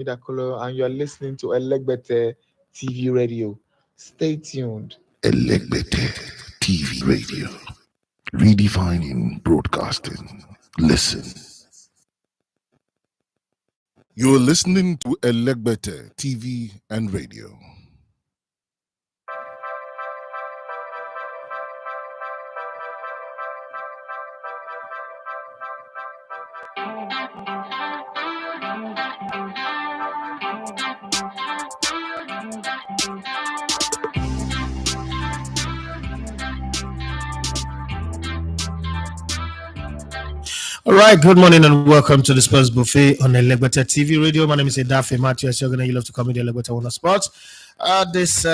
Midakolo, and you are listening to Elegbete TV Radio. Stay tuned. Elegbete TV Radio. Redefining broadcasting. Listen. You're listening to Elegbete TV and Radio. All right, good morning and welcome to the Sports Buffet on Elegbete TV Radio. My name is Edafe Matthews. You're going to love to come to the Elegbete Warner Sports. This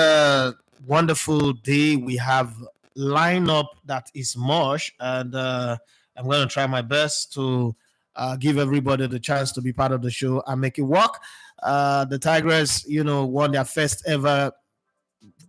wonderful day, we have lineup that is mush, and I'm going to try my best to give everybody the chance to be part of the show and make it work. The Tigers, won their first ever.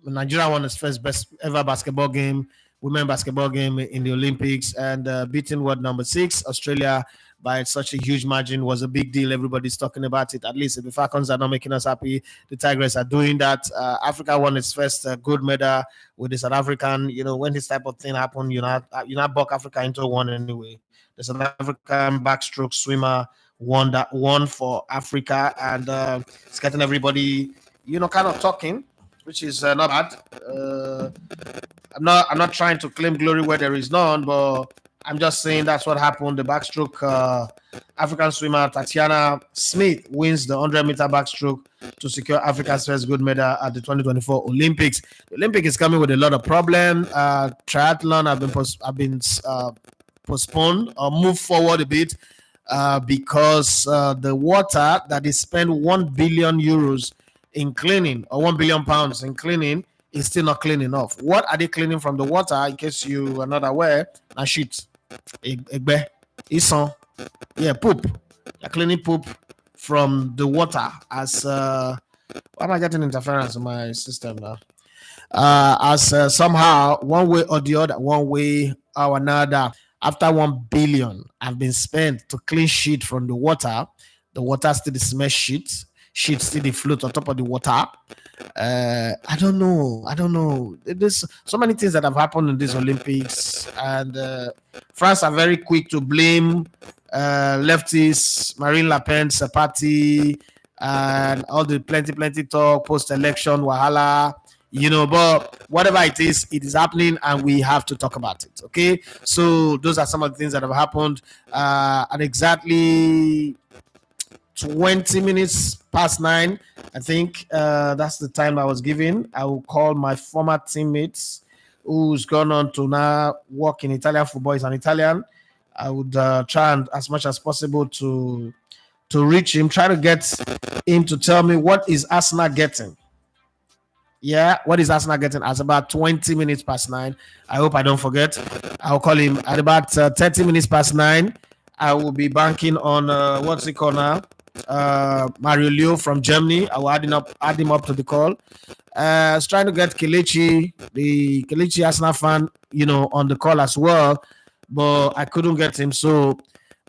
Nigeria won its first best ever basketball game. Women basketball game in the Olympics, and beating world number 6 Australia by such a huge margin was a big deal. Everybody's talking about it. At least if the Falcons are not making us happy, the Tigers are doing that. Africa won its first gold medal with the South African. When this type of thing happened, you not buck Africa into one anyway. The South African backstroke swimmer won for Africa, and it's getting everybody kind of talking, which is not bad. I'm not trying to claim glory where there is none, but I'm just saying that's what happened. The backstroke African swimmer Tatiana Smith wins the 100-meter backstroke to secure Africa's first gold medal at the 2024 Olympics. The Olympic is coming with a lot of problems. Triathlon have been postponed or moved forward a bit because the water that is spent 1 billion euros in cleaning, or 1 billion pounds in cleaning, is still not clean enough. What are they cleaning from the water? In case you are not aware, na shit, egbe, ison, poop. They're cleaning poop from the water. As why am I getting interference in my system now? As somehow one way or the other, one way or another, after 1 billion have been spent to clean shit from the water still smells shit. Shit still float on top of the water. I don't know. There's so many things that have happened in these Olympics, and France are very quick to blame leftists, Marine Le Pen's party, and all the plenty talk post-election wahala. But whatever it is happening, and we have to talk about it. Okay, so those are some of the things that have happened. At exactly 20 minutes past 9, I think that's the time I was given. I will call my former teammates who's gone on to now work in Italian football. He's an Italian. I would try and, as much as possible, to reach him, try to get him to tell me what is Arsenal getting. Yeah, what is Arsenal getting? At about 20 minutes past 9. I hope I don't forget. I'll call him at about 30 minutes past 9. I will be banking on what's it called now? Mario Leo from Germany. I will add him up to the call. I was trying to get the Kelechi Arsenal fan, on the call as well, but I couldn't get him. So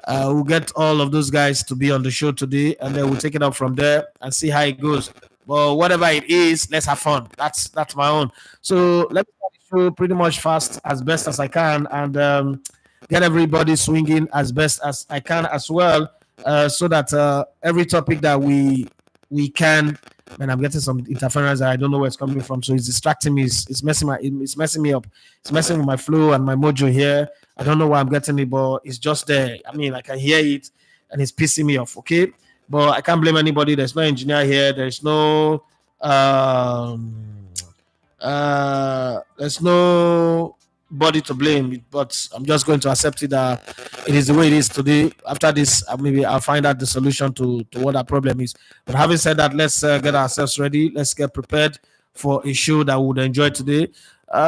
we'll get all of those guys to be on the show today, and then we'll take it up from there and see how it goes. But whatever it is, let's have fun. That's my own. So let me start the show pretty much fast as best as I can, and get everybody swinging as best as I can as well. So that every topic that we can, and I'm getting some interference that I don't know where it's coming from, so it's distracting me. It's messing me up. It's messing with my flow and my mojo here. I don't know why I'm getting it, but it's just there. I mean, I can hear it, and it's pissing me off. Okay, but I can't blame anybody. There's no engineer here. There's no body to blame, but I'm just going to accept it that it is the way it is today. After this, maybe I'll find out the solution to what that problem is. But having said that, let's get ourselves ready. Let's get prepared for a show that we would enjoy today.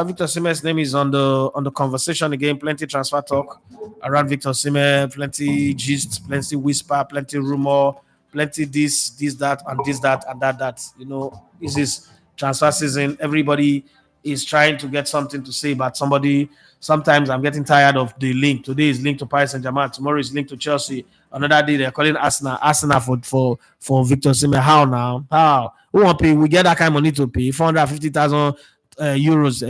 Victor Osimhen's name is on the conversation again. Plenty transfer talk around Victor Osimhen, plenty gist, plenty whisper, plenty rumor, plenty this, that, and that. This is transfer season. Everybody is trying to get something to say about somebody. Sometimes I'm getting tired of the link. Today is linked to Paris Saint-Germain. Tomorrow is linked to Chelsea. Another day they're calling Arsenal for Victor Osimhen. How now? How? Who want pay? We get that kind of money to pay 450,000 euros,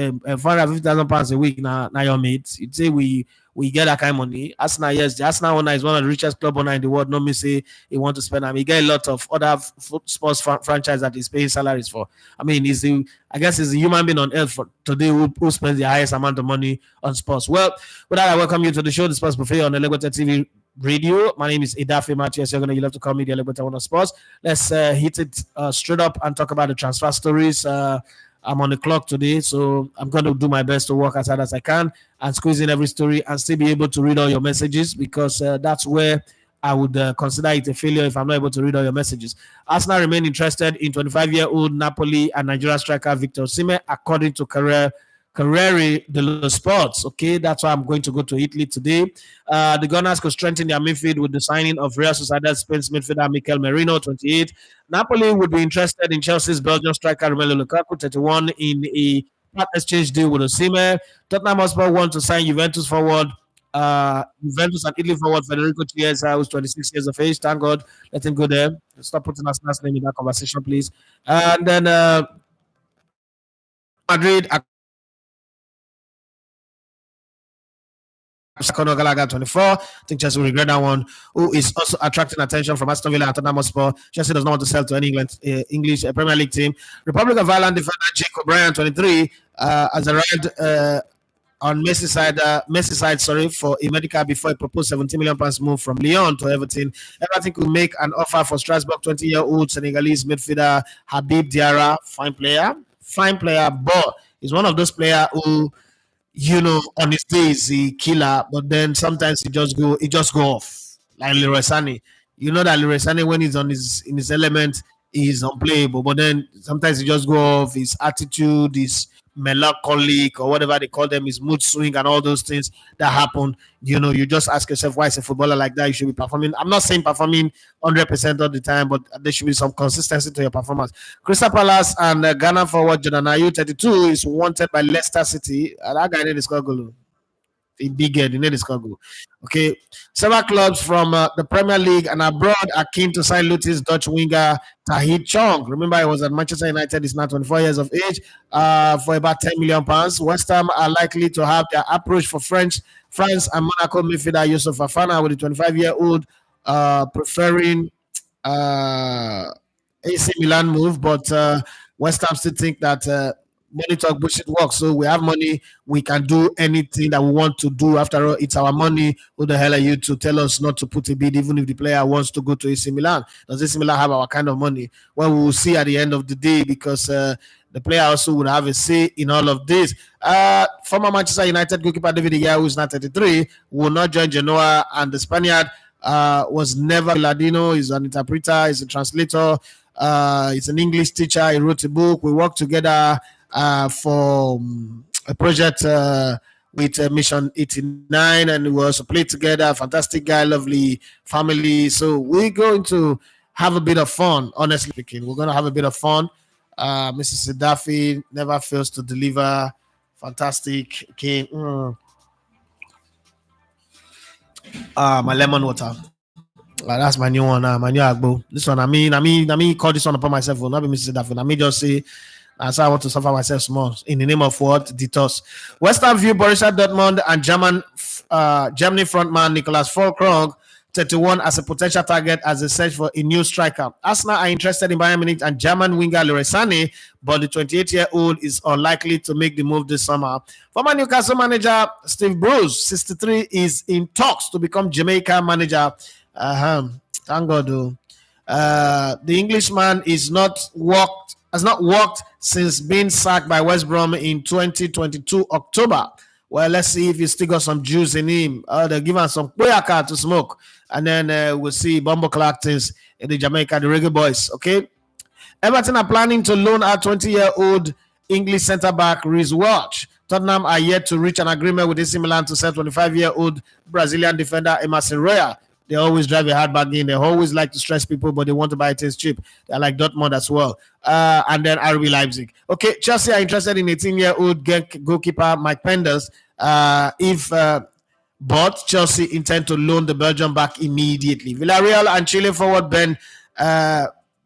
450,000 pounds a week. Now your mates. You'd say we get that kind of money. Arsenal, yes, the Arsenal owner is one of the richest club owner in the world. No me say he want to spend. I mean, he get a lot of other sports franchise that he's paying salaries for. I mean, I guess he's the human being on earth for today who spends the highest amount of money on sports. Well, with that, I welcome you to the show, the Sports Buffet on the Legbete TV Radio. My name is Edafe Matthews. You love to call me the Legbete One of Sports. Let's hit it straight up and talk about the transfer stories. I'm on the clock today, so I'm going to do my best to work as hard as I can and squeeze in every story and still be able to read all your messages, because that's where I would consider it a failure if I'm not able to read all your messages. Arsenal remain interested in 25-year-old Napoli and Nigeria striker Victor Osimhen, according to Corriere dello Sports. Okay, that's why I'm going to go to Italy today. The Gunners could strengthen their midfield with the signing of Real Sociedad Spain's midfielder Mikel Merino, 28. Napoli would be interested in Chelsea's Belgian striker Romelu Lukaku, 31, in a part exchange deal with Osimhen. Tottenham Hotspur want to sign Juventus and Italy forward Federico Chiesa, who's 26 years of age. Thank God, let him go there. Stop putting Arsenal's name in that conversation, please. And then Madrid. Conor Gallagher, 24. I think Chelsea will regret that one. Who is also attracting attention from Aston Villa and Tottenham Hotspur. Chelsea does not want to sell to any English Premier League team. Republic of Ireland defender Jacob Bryan, 23, has arrived on Merseyside, for a medical before a proposed 70 million pounds move from Lyon to Everton. Everton could make an offer for Strasbourg 20-year-old Senegalese midfielder Habib Diarra. Fine player, but he's one of those players who, on his days he killer, but then sometimes he just go off like Leroy Sané. You know that Leroy Sané, when he's in his element, he's unplayable. But then sometimes he just go off. His attitude, his melancholic, or whatever they call them, his mood swing, and all those things that happen. You just ask yourself, why is a footballer like that? You should be performing. I'm not saying performing 100% all the time, but there should be some consistency to your performance. Crystal Palace and Ghana forward Jordan Ayew, 32, is wanted by Leicester City. That guy need to score goal. A big head, he need to score goal. Okay, several clubs from the Premier League and abroad are keen to sign Luton's Dutch winger Tahith Chong. Remember, he was at Manchester United. He's now 24 years of age, for about 10 million pounds. West Ham are likely to have their approach for France and Monaco midfielder Youssouf Fofana, with the 25-year-old preferring AC Milan move, but West Ham still think that money talk bullshit works. So we have money, we can do anything that we want to do. After all, it's our money. Who the hell are you to tell us not to put a bid, even if the player wants to go to AC Milan? Does AC Milan have our kind of money? Well, we will see at the end of the day, because the player also would have a say in all of this. Former Manchester United goalkeeper David De Gea, who is now 33, will not join Genoa, and the Spaniard was never Ladino. He's an interpreter, he's a translator, he's an English teacher. He wrote a book. We worked together for a project with Mission 89, and we also played together. Fantastic guy, lovely family. So we're going to have a bit of fun, honestly speaking. We're going to have a bit of fun. Mrs. Sidafi never fails to deliver. Fantastic. Okay. My lemon water. That's my new one. My new agbo. This one, I mean, call this one upon myself. Will not be Mrs. Sidafi. I mean, just say, as I want to suffer myself small in the name of what? Detox. West Ham view Borussia Dortmund and Germany frontman Nicolas Füllkrug, 31, as a potential target as they search for a new striker. Arsenal are interested in Bayern Munich and German winger Leroy Sané, but the 28-year-old is unlikely to make the move this summer. Former Newcastle manager Steve Bruce, 63, is in talks to become Jamaica manager. Thank God, though. The Englishman has not worked since being sacked by West Brom in 2022 October. Well, let's see if he still got some juice in him. They'll give him some Koyaka to smoke. And then we'll see Bumbo Clark things in the Jamaica, the Reggae Boys. Okay. Everton are planning to loan our 20-year-old English centre-back Reece Welch. Tottenham are yet to reach an agreement with AC Milan to sell 25-year-old Brazilian defender Emerson Royal. They always drive a hard bargain. They always like to stress people, but they want to buy things cheap. They're like Dortmund as well. And then RB Leipzig. Okay, Chelsea are interested in 18-year-old goalkeeper Mike Penders. But Chelsea intend to loan the Belgian back immediately. Villarreal and Chile forward Ben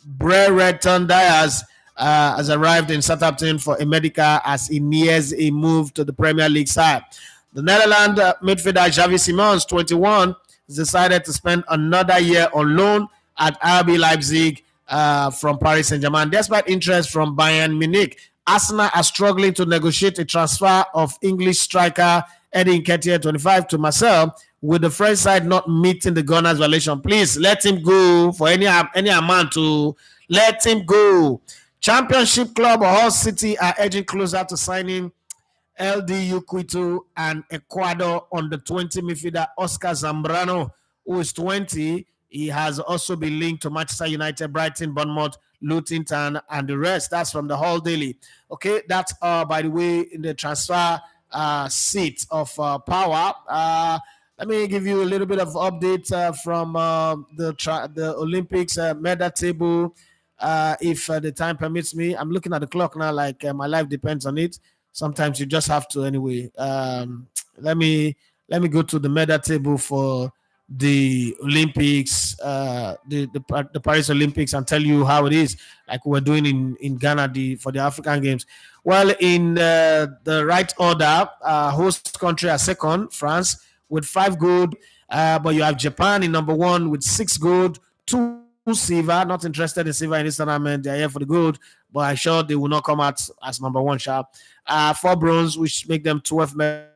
Brereton Diaz has arrived in Southampton for a medical as he nears a move to the Premier League side. The Netherlands midfielder Xavi Simons, 21, has decided to spend another year on loan at RB Leipzig from Paris Saint-Germain. Despite interest from Bayern Munich, Arsenal are struggling to negotiate a transfer of English striker Eddie Nketiah, 25, to Marseille, with the French side not meeting the Gunners' valuation. Please let him go for any amount to let him go. Championship club Hull City are edging closer to signing LDU Quito and Ecuador on the 20 midfielder Oscar Zambrano, who is 20. He has also been linked to Manchester United, Brighton, Bournemouth, Luton Town, and the rest. That's from the Hull Daily. Okay, that's by the way in the transfer seat of power. Let me give you a little bit of update from the Olympics medal table. If the time permits me, I'm looking at the clock now. Like my life depends on it. Sometimes you just have to anyway. Let me go to the medal table for the Olympics, the Paris Olympics, and tell you how it is, like we're doing in Ghana for the African Games. Well, in the right order, host country are second, France, with 5 gold, but you have Japan in number 1 with 6 gold, 2 silver. Not interested in silver in this tournament. They're here for the gold, but I'm sure they will not come out as number 1 sharp. 4 bronze, which make them 12 medal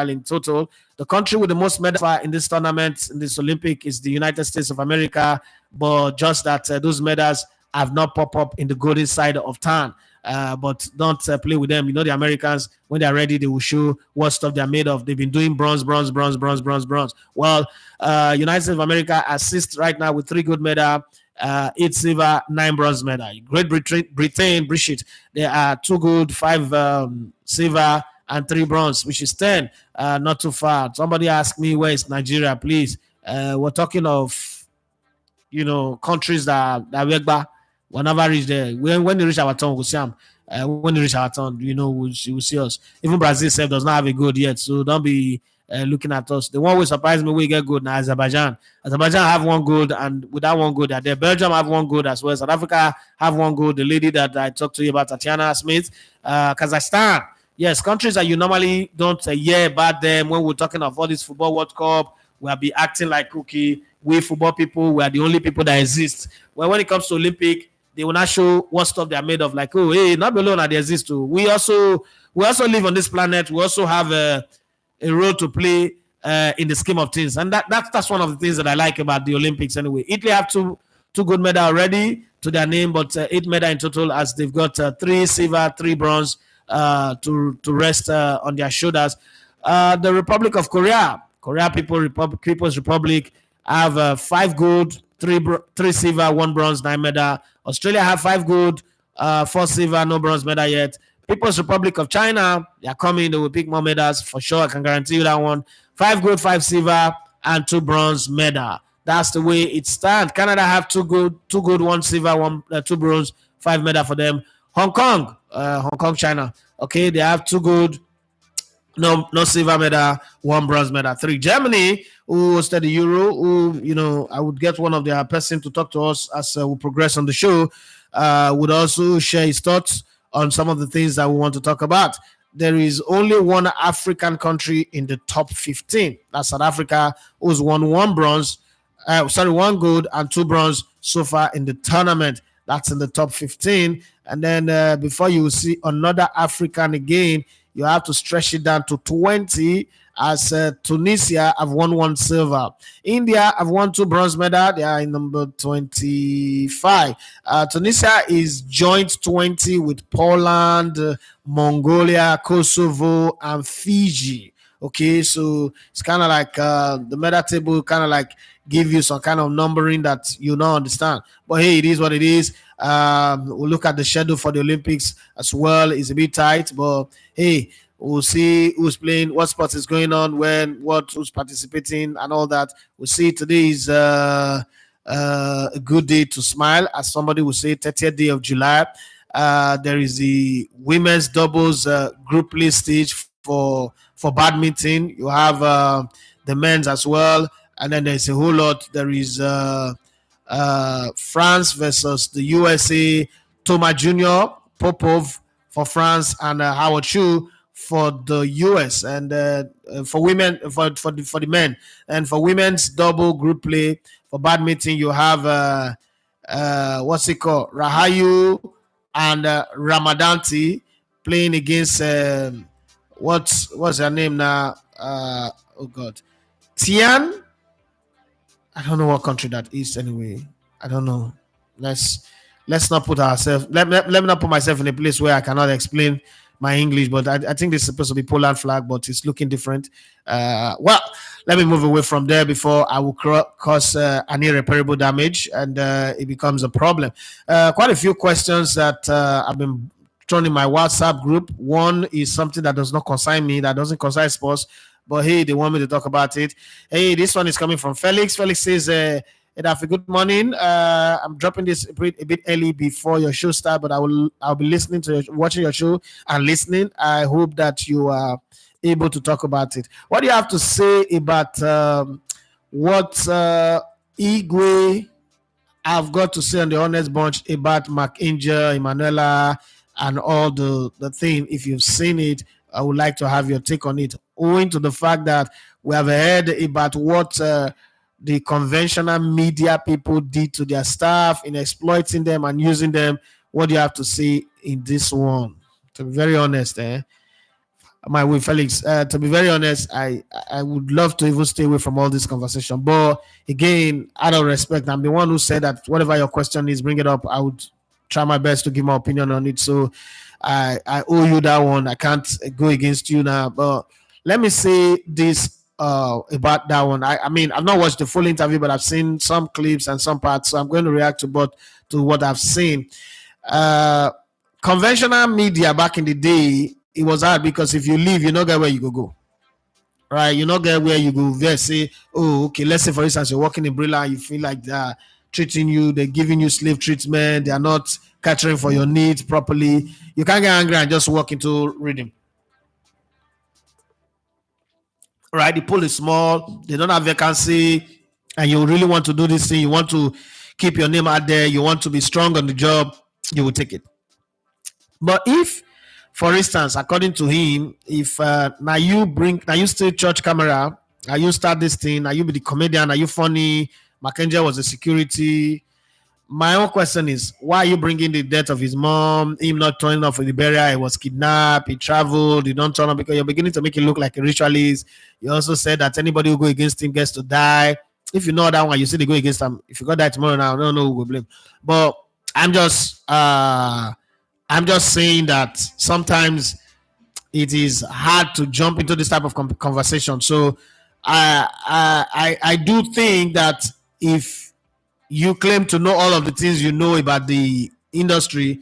in total. The country with the most medals in this tournament, in this Olympic, is the United States of America, but just that those medals have not popped up in the golden side of town. But don't play with them. You know, the Americans, when they're ready, they will show what stuff they're made of. They've been doing bronze. Well, United States of America assists right now with 3 gold medals, 8 silver, 9 bronze medal. Great Britain, they are 2 gold, 5 silver, and 3 bronze, which is 10. Not too far. Somebody asked me, where is Nigeria, please? We're talking of, countries that we'll never reach there. When they reach our turn, we'll see them. When they reach our turn, we'll see us. Even Brazil itself does not have a good yet, so don't be looking at us. The one who surprised me, we get good now, Azerbaijan. Azerbaijan have 1 gold, and with that 1 gold, they're there. Belgium have 1 gold as well. South Africa have 1 gold. The lady that I talked to you about, Tatiana Smith, Kazakhstan. Yes, countries that you normally don't hear about them when we're talking of all this football World Cup. We'll be acting like cookie. We football people, we are the only people that exist. Well, when it comes to Olympic, they will not show what stuff they are made of. Like, oh, hey, not alone that they exist too. We also live on this planet. We also have a role to play in the scheme of things, and that's one of the things that I like about the Olympics. Anyway, Italy have two gold medals already to their name, but 8 medals in total, as they've got 3 silver, 3 bronze to rest on their shoulders. The Republic of Korea People's Republic have 5 gold, 3 silver, 1 bronze, 9 medal. Australia have 5 gold, 4 silver, no bronze medal yet. People's Republic of China, they are coming. They will pick more medals for sure. I can guarantee you that one. 5 gold, 5 silver, and 2 bronze medal. That's the way it stands. Canada have 2 gold, 1 silver, 2 bronze, 5 medal for them. Hong Kong, China. Okay, they have 2 gold, no silver medal, 1 bronze medal. 3. Germany, who hosted the Euro, who, I would get one of their person to talk to us as we progress on the show, would also share his thoughts on some of the things that we want to talk about. There is only one African country in the top 15. That's South Africa, who's won 1 gold and 2 bronze so far in the tournament. That's in the top 15. And then before you see another African again, you have to stretch it down to 20, as Tunisia have won 1 silver. India have won 2 bronze medals. They are in number 25. Tunisia is joint 20 with Poland, Mongolia, Kosovo, and Fiji. Okay, so it's kind of like the medal table kind of like give you some kind of numbering that you don't understand. But hey, it is what it is. We'll look at the schedule for the Olympics as well. It's a bit tight, but hey, We'll see who's playing, what sports is going on, who's participating, and all that. We'll see today is a good day to smile, as somebody would say, 30th day of July. There is the women's doubles group play stage for badminton. You have the men's as well, and then there's a whole lot. There is France versus the USA. Thomas Jr. Popov for France, and Howard Chu for the US. And for women, for the men, and for women's double group play for badminton, you have what's it called, Rahayu and Ramadanti playing against what's her name now? Oh God, Tian. I don't know what country that is anyway. I don't know. Let's not put ourselves. Let me not put myself in a place where I cannot explain my English. But I think this is supposed to be Poland flag, but it's looking different. Well, let me move away from there before I will cause an irreparable damage and it becomes a problem. Quite a few questions that I've been thrown in my WhatsApp group. One is something that does not concern me, that doesn't concern sports, but hey, they want me to talk about it. Hey, this one is coming from Felix. Felix says, Edafe, good morning. I'm dropping this a bit early before your show start, but I'll be listening to watching your show and listening. I hope that you are able to talk about it. What do you have to say about what Igwe I've got to say on the Honest Bunch about McAngel, Emanuela, and all the thing? If you've seen it, I would like to have your take on it, owing to the fact that we have heard about what the conventional media people did to their staff in exploiting them and using them. What do you have to say in this one? To be very honest, my way, Felix, to be very honest, I would love to even stay away from all this conversation. But again, out of respect, I'm the one who said that whatever your question is, bring it up. I would try my best to give my opinion on it. So I owe you that one. I can't go against you now. But let me say this about that one. I mean, I've not watched the full interview, but I've seen some clips and some parts. So I'm going to react to what I've seen. Conventional media back in the day, it was hard because if you leave, you don't get where you go. Right? You don't get where you go. They say, oh, okay, let's say for instance, you're working in Brilla and you feel like they're treating you, they're giving you slave treatment, they're not catering for your needs properly. You can't get angry and just walk into rhythm. Right? The pool is small, they don't have vacancy, and you really want to do this thing, you want to keep your name out there, you want to be strong on the job, you will take it. But if, for instance, according to him, if now you still church camera, now you start this thing, now you be the comedian, now you funny, McAngel was the security. My own question is, why are you bringing the death of his mom, him not turning up for the burial, he was kidnapped, he traveled, he don't turn up, because you're beginning to make it look like a ritualist. You also said that anybody who go against him gets to die. If you know that one, you say they go against him. If you got that tomorrow now, I don't know who will blame. But I'm just saying that sometimes it is hard to jump into this type of conversation. So I do think that if you claim to know all of the things you know about the industry,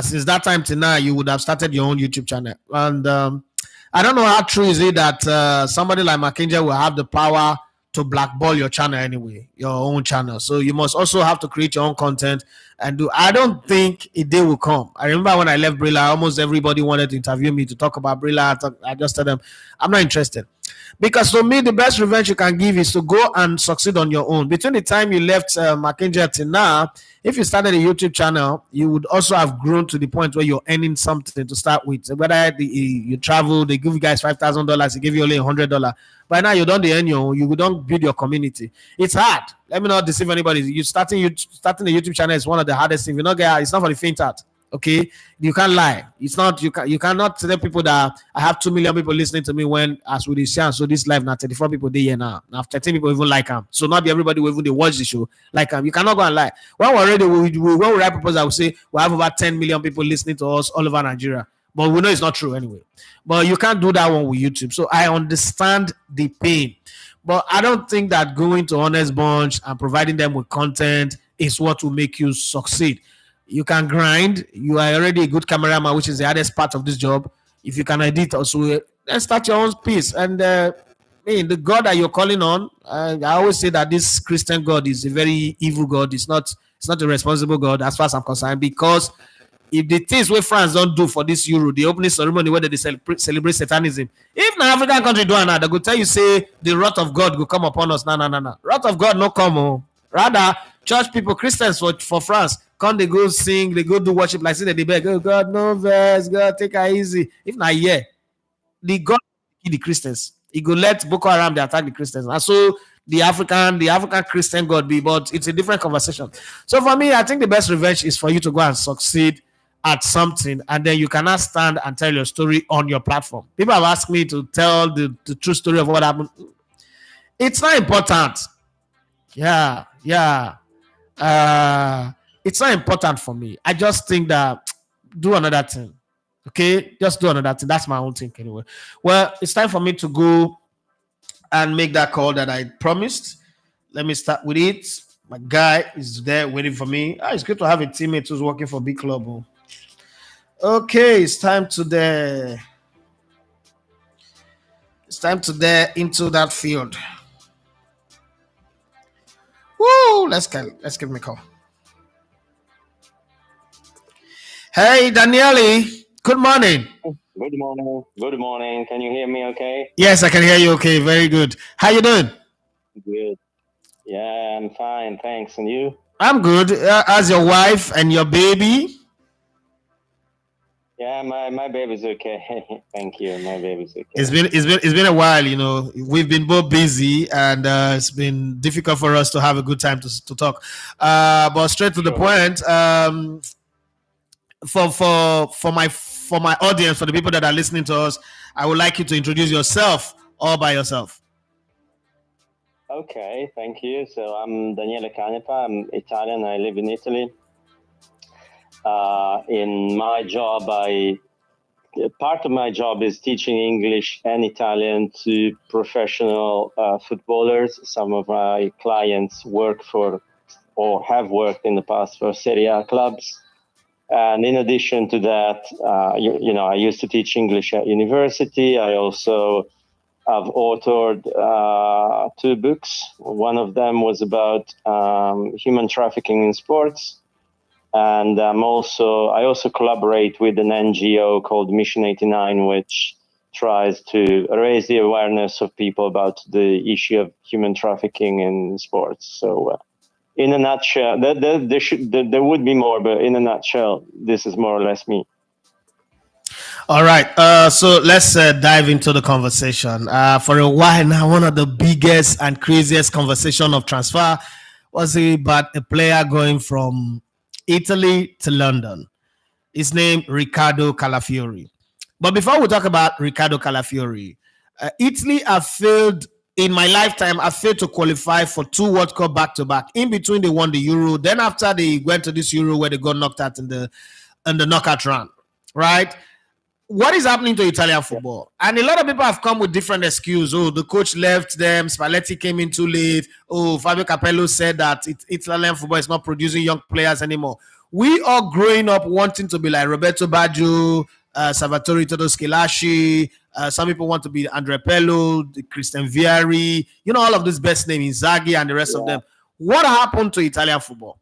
since that time to now, you would have started your own YouTube channel. And I don't know how true is it that somebody like McAngel will have the power to blackball your channel anyway, your own channel. So you must also have to create your own content and do. I don't think a day will come. I remember when I left Brilla, almost everybody wanted to interview me to talk about Brilla. I just told them, I'm not interested. Because to me, the best revenge you can give is to go and succeed on your own. Between the time you left McAngel till now, if you started a YouTube channel, you would also have grown to the point where you're earning something to start with. Whether you travel, they give you guys $5,000, they give you only $100. By now, you don't earn your own, you don't build your community. It's hard. Let me not deceive anybody. You starting a YouTube channel is one of the hardest things. It's not for the faint heart. Okay, you can't lie. It's not you cannot tell people that I have 2 million people listening to me when as with this channel. So this live now 34 people there here now. Now 13 people even like them. So not be everybody will even they watch the show like them. You cannot go and lie. When we already when we write proposal, I will say we have over 10 million people listening to us all over Nigeria. But we know it's not true anyway. But you can't do that one with YouTube. So I understand the pain. But I don't think that going to Honest Bunch and providing them with content is what will make you succeed. You can grind. You are already a good cameraman, which is the hardest part of this job. If you can edit also, then start your own piece. And the God that you're calling on, I always say that this Christian God is a very evil God. It's not a responsible God as far as I'm concerned, because if the things where France don't do for this Euro, the opening ceremony where they celebrate Satanism, if an African country do that, they go tell you say the wrath of God will come upon us. No. Wrath of God no come. Oh. Rather, church people, Christians for France, come they go sing, they go do worship like say they beg, oh God, no verse, God take it easy. If not, yeah, the God kill the Christians. He go let Boko Haram they attack the Christians. And so the African Christian God be, but it's a different conversation. So for me, I think the best revenge is for you to go and succeed at something, and then you cannot stand and tell your story on your platform. People have asked me to tell the true story of what happened. It's not important. Yeah. It's not important for me. I just think that do another thing. Okay, just do another thing. That's my own thing anyway. Well, it's time for me to go and make that call that I promised. Let me start with it. My guy is there waiting for me. It's good to have a teammate who's working for big club. Oh. Okay, it's time to into that field. Woo! Let's give me a call. Hey, Daniele. Good morning. Good morning. Good morning. Can you hear me okay? Yes, I can hear you okay. Very good. How you doing? Good. Yeah, I'm fine. Thanks. And you? I'm good. How's your wife and your baby? Yeah, my baby's okay. Thank you. My baby's okay. It's been a while, We've been both busy, and it's been difficult for us to have a good time to talk. But straight to the point, for my audience, for the people that are listening to us, I would like you to introduce yourself all by yourself. Okay, thank you. So I'm Daniele Canepa. I'm Italian. I live in Italy. In my job, part of my job is teaching English and Italian to professional footballers. Some of my clients work for or have worked in the past for Serie A clubs. And in addition to that, I used to teach English at university. I also have authored 2 books. One of them was about human trafficking in sports. And I also collaborate with an NGO called Mission 89, which tries to raise the awareness of people about the issue of human trafficking in sports. So in a nutshell, there would be more, but in a nutshell, this is more or less me. All right. So let's dive into the conversation. For a while now, one of the biggest and craziest conversation of transfer was about a player going from Italy to London. His name, Riccardo Calafiori. But before we talk about Riccardo Calafiori, Italy have failed, in my lifetime, I failed to qualify for 2 World Cup back-to-back. In between, they won the Euro. Then after they went to this Euro where they got knocked out in the knockout round, right? What is happening to Italian football? And a lot of people have come with different excuses. Oh, the coach left them. Spalletti came in too late. Oh, Fabio Capello said that Italian football is not producing young players anymore. We are growing up wanting to be like Roberto Baggio, Salvatore Todoschilasci. Some people want to be Andrea Pirlo, Christian Vieri. All of these best names, Inzaghi and the rest of them. What happened to Italian football?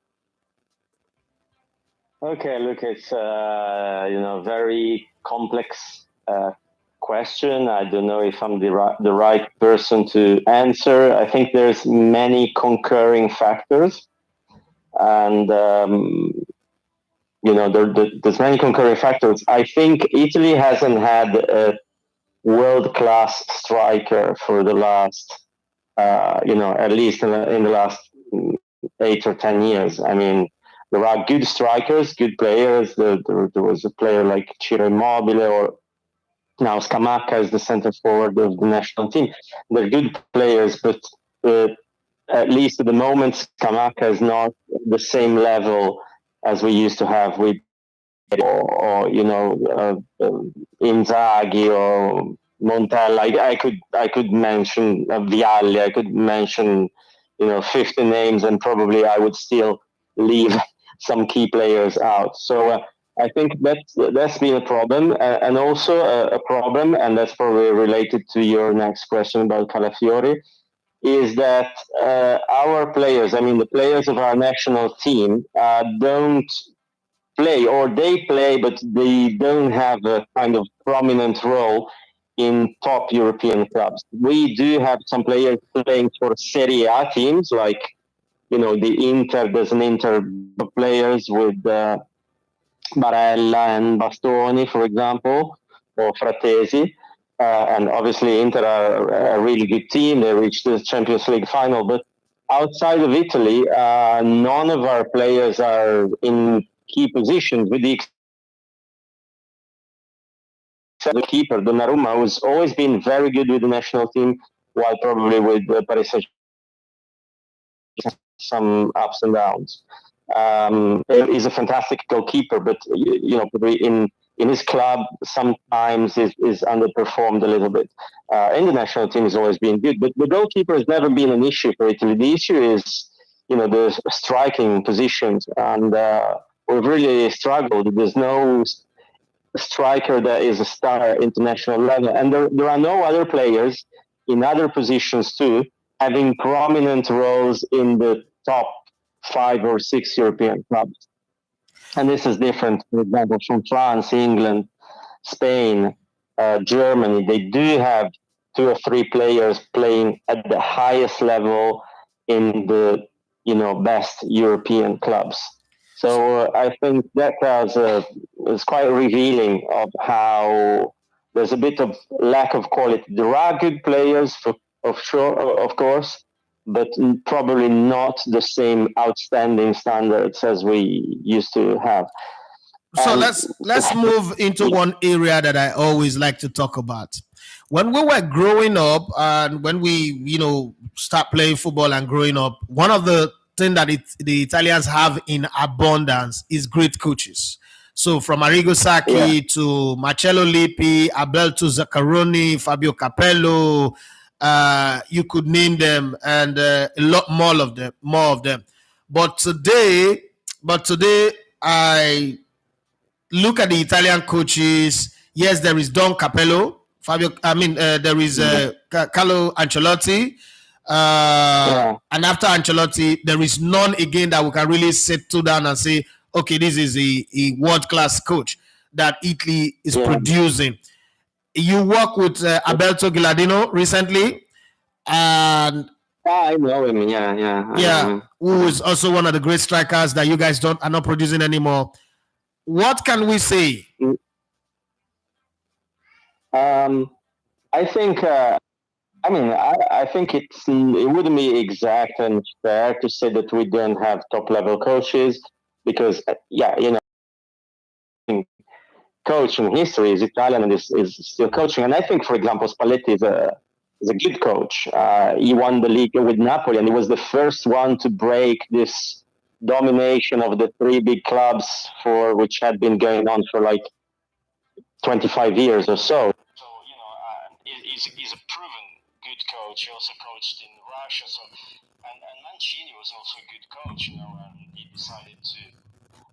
Okay, look, it's very complex question. I don't know if I'm the right person to answer. I think there's many concurring factors, and there's many concurring factors. I think Italy hasn't had a world-class striker for the last, at least in the last 8 or 10 years. I mean, there are good strikers, good players. There was a player like Ciro Immobile, or now Scamacca is the center forward of the national team. They're good players, but at least at the moment, Scamacca is not the same level as we used to have with Inzaghi or Montella. I could mention Vialli. I could mention 50 names, and probably I would still leave some key players out. So I think that's been a problem, and also a problem, and that's probably related to your next question about Calafiori, is that our players, I mean the players of our national team, don't play, or they play, but they don't have a kind of prominent role in top European clubs. We do have some players playing for Serie A teams, like the Inter. There's an Inter players with Barella and Bastoni, for example, or Fratesi. And obviously, Inter are a really good team. They reached the Champions League final. But outside of Italy, none of our players are in key positions, with the exception of the keeper, Donnarumma, who's always been very good with the national team, while probably with Paris Saint-Germain some ups and downs. He's a fantastic goalkeeper, but probably in his club sometimes is underperformed a little bit. In the national team, he's always been good, but the goalkeeper has never been an issue for Italy. The issue is the striking positions, and we've really struggled. There's no striker that is a star at international level, and there are no other players in other positions too having prominent roles in the top 5 or 6 European clubs. And this is different, for example, from France, England, Spain, Germany. They do have 2 or 3 players playing at the highest level in the best European clubs. So I think that is quite revealing of how there's a bit of lack of quality. There are good players, of course, but probably not the same outstanding standards as we used to have. So let's move into one area that I always like to talk about. When we were growing up, and when we start playing football and growing up, one of the things that the Italians have in abundance is great coaches. So from Arrigo Sacchi to Marcello Lippi, Alberto Zaccaroni, Fabio Capello, you could name them, and a lot more of them. But today, I look at the Italian coaches. Yes, there is Don Capello, Fabio. There is Carlo Ancelotti, and after Ancelotti, there is none again that we can really settle down and say, okay, this is a world-class coach that Italy is producing. You work with Alberto Gilardino recently, and I know him. Yeah. Who is also one of the great strikers that you guys are not producing anymore. What can we say? I think. I think it wouldn't be exact and fair to say that we don't have top level coaches, because coaching history is Italian and is still coaching. And I think, for example, Spalletti is a good coach. He won the league with Napoli, and he was the first one to break this domination of the 3 big clubs which had been going on for like 25 years or so. So he's a proven good coach. He also coached in Russia. So and Mancini was also a good coach, and he decided to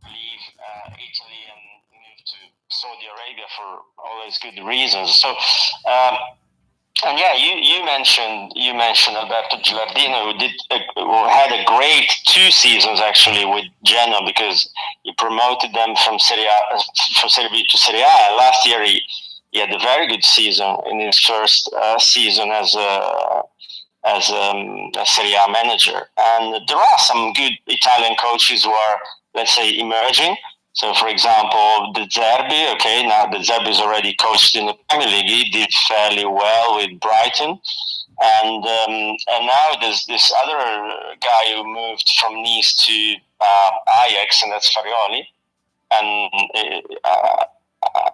leave Italy and move to Saudi Arabia for all those good reasons. So. And you mentioned Alberto Gilardino, who had a great 2 seasons actually with Genoa, because he promoted them from Serie B to Serie A. Last year he had a very good season in his first season as a Serie A manager. And there are some good Italian coaches who are, let's say, emerging. So, for example, De Zerbi. Okay, now De Zerbi is already coached in the Premier League. He did fairly well with Brighton, and now there's this other guy who moved from Nice to Ajax, and that's Farioli. And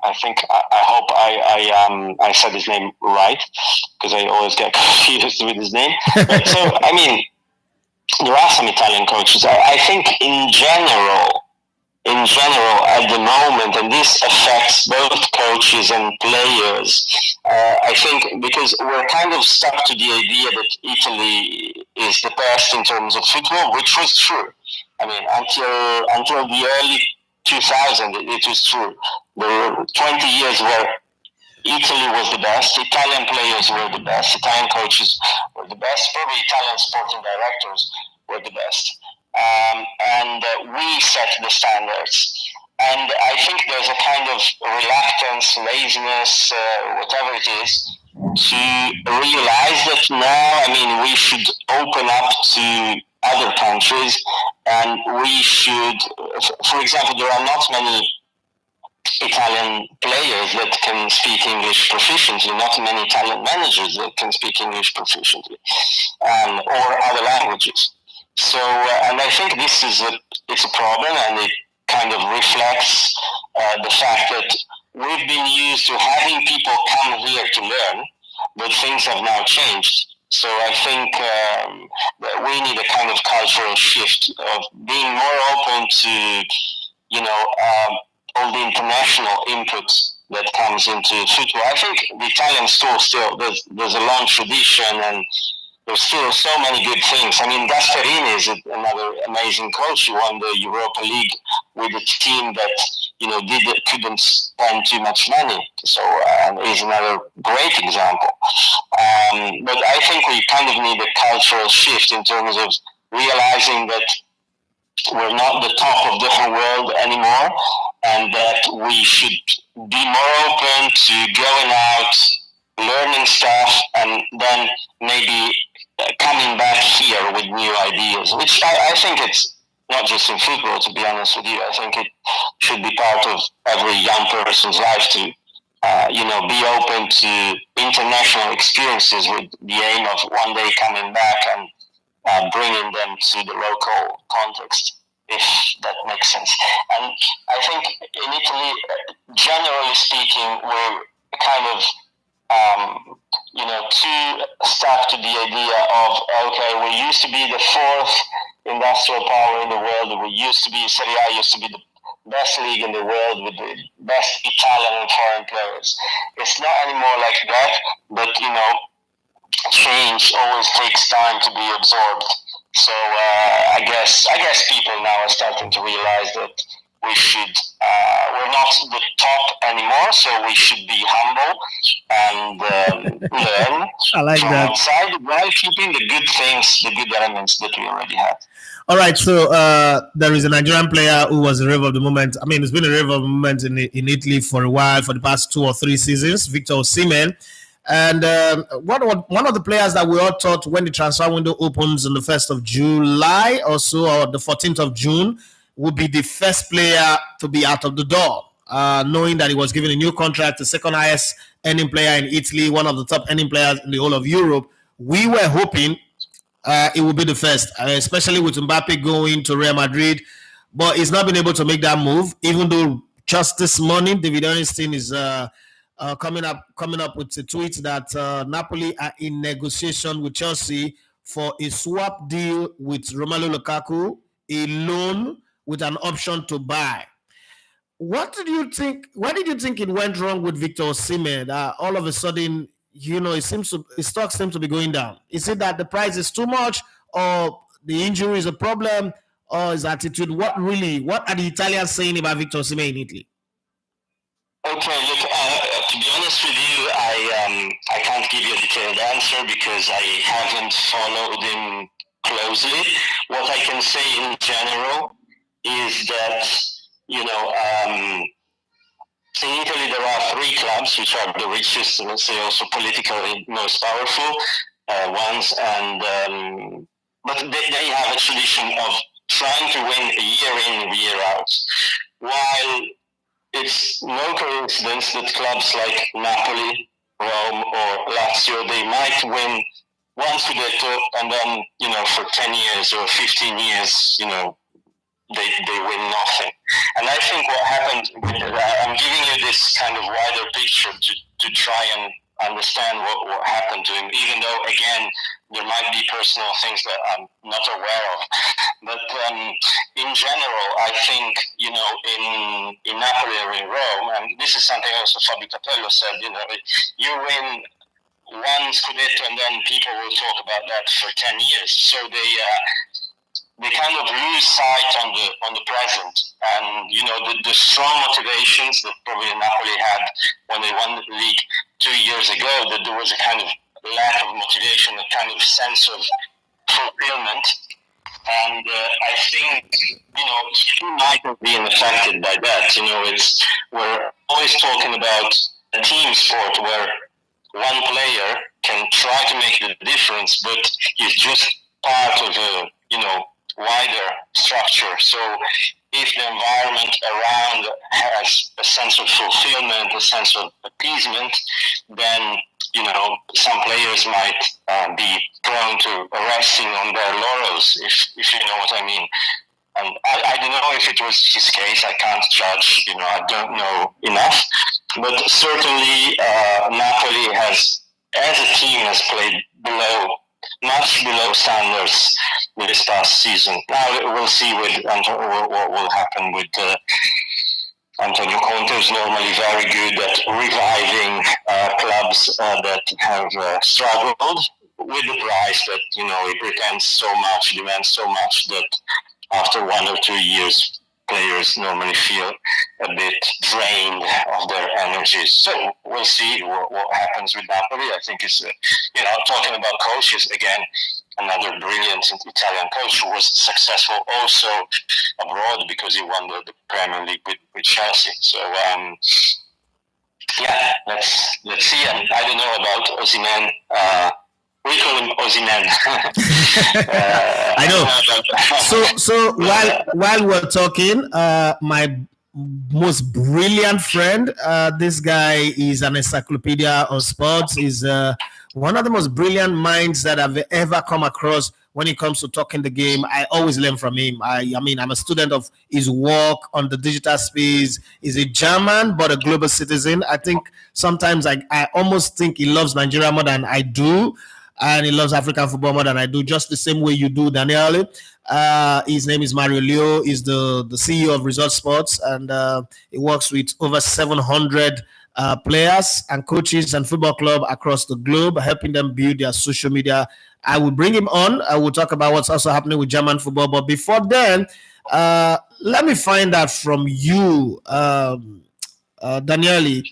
I think I hope I said his name right, because I always get confused with his name. So, I mean, there are some Italian coaches. I think in general, at the moment, and this affects both coaches and players, I think because we're kind of stuck to the idea that Italy is the best in terms of football, which was true. I mean, until the early 2000, it was true. There were 20 years where Italy was the best, Italian players were the best, Italian coaches were the best, probably Italian sporting directors were the best. And we set the standards. And I think there's a kind of reluctance, laziness, whatever it is, to realize that now, I mean, we should open up to other countries, and we should, for example, there are not many Italian players that can speak English proficiently, not many Italian managers that can speak English proficiently, or other languages. So, and I think this is it's a problem, and it kind of reflects the fact that we've been used to having people come here to learn, but things have now changed. So I think that we need a kind of cultural shift of being more open to, all the international inputs that comes into football. I think the Italian still there's a long tradition, and there's still so many good things. I mean, Gasperini is another amazing coach. He won the Europa League with a team that couldn't spend too much money. So is another great example. But I think we kind of need a cultural shift in terms of realizing that we're not the top of the whole world anymore, and that we should be more open to going out, learning stuff, and then maybe coming back here with new ideas, which I think it's not just in football, to be honest with you. I think it should be part of every young person's life to, be open to international experiences with the aim of one day coming back and bringing them to the local context, if that makes sense. And I think in Italy, generally speaking, we're kind of too stuck to the idea of, okay, we used to be the fourth industrial power in the world. We used to be, Serie A used to be the best league in the world with the best Italian and foreign players. It's not anymore like that, but, change always takes time to be absorbed. So I guess people now are starting to realize that we should, we're not the top anymore, so we should be humble and learn I like from that. outside while keeping the good things, the good elements that we already have. All right, so there is a Nigerian player who was a rave of the moment. I mean, it's been a rave of the moment in Italy for a while, for the past 2 or 3 seasons, Victor Osimhen. And one of the players that we all thought when the transfer window opens on the 1st of July or so, or the 14th of June, would be the first player to be out of the door, knowing that he was given a new contract, the second highest earning player in Italy, one of the top earning players in the whole of Europe. We were hoping it would be the first, especially with Mbappe going to Real Madrid, but he's not been able to make that move, even though just this morning, David Ornstein is coming up with a tweet that Napoli are in negotiation with Chelsea for a swap deal with Romelu Lukaku, a loan with an option to buy. What did you think? Why did you think it went wrong with Victor Osimhen? All of a sudden, his stock seems to be going down. Is it that the price is too much, or the injury is a problem, or his attitude? What are the Italians saying about Victor Osimhen in Italy? Okay, look, to be honest with you, I can't give you a detailed answer because I haven't followed him closely. What I can say in general is that, in Italy there are 3 clubs which are the richest, let's say also politically most powerful ones, and but they have a tradition of trying to win year in, year out. While it's no coincidence that clubs like Napoli, Rome, or Lazio, they might win one Scudetto and then, for 10 years or 15 years, they win nothing. And I think what happened, I'm giving you this kind of wider picture to try and understand what happened to him, even though, again, there might be personal things that I'm not aware of. But in general, I think, in Napoli or in Rome, and this is something also Fabio Capello said, you win one Scudetto and then people will talk about that for 10 years. So they kind of lose sight on the present, and the strong motivations that probably Napoli had when they won the league 2 years ago. That there was a kind of lack of motivation, a kind of sense of fulfillment, and I think he might have been affected by that. We're always talking about a team sport where one player can try to make the difference, but he's just part of a wider structure. So if the environment around has a sense of fulfillment, a sense of appeasement, then some players might be prone to resting on their laurels, if you know what I mean. And I don't know if it was his case. I can't judge. I don't know enough. But certainly, Napoli has, as a team, has played much below standards this past season. Now we'll see what will happen with Antonio Conte. Is normally very good at reviving clubs that have struggled with the price that he pretends so much, demands so much that after 1 or 2 years, players normally feel a bit drained of their energies. So we'll see what happens with Napoli. I think it's, talking about coaches again, another brilliant Italian coach who was successful also abroad because he won the Premier League with Chelsea. So let's see. And I don't know about Osimhen. We call him Osimhen. I know. So while we're talking, my most brilliant friend, this guy is an encyclopedia on sports. Is one of the most brilliant minds that I've ever come across when it comes to talking the game. I always learn from him. I mean, I'm a student of his work on the digital space. He's a German, but a global citizen. I think sometimes I almost think he loves Nigeria more than I do. And he loves African football more than I do, just the same way you do, Daniele. His name is Mario Leo. He's the CEO of Result Sports, and he works with over 700 players and coaches and football clubs across the globe, helping them build their social media. I will bring him on. I will talk about what's also happening with German football. But before then, let me find out from you, Daniele.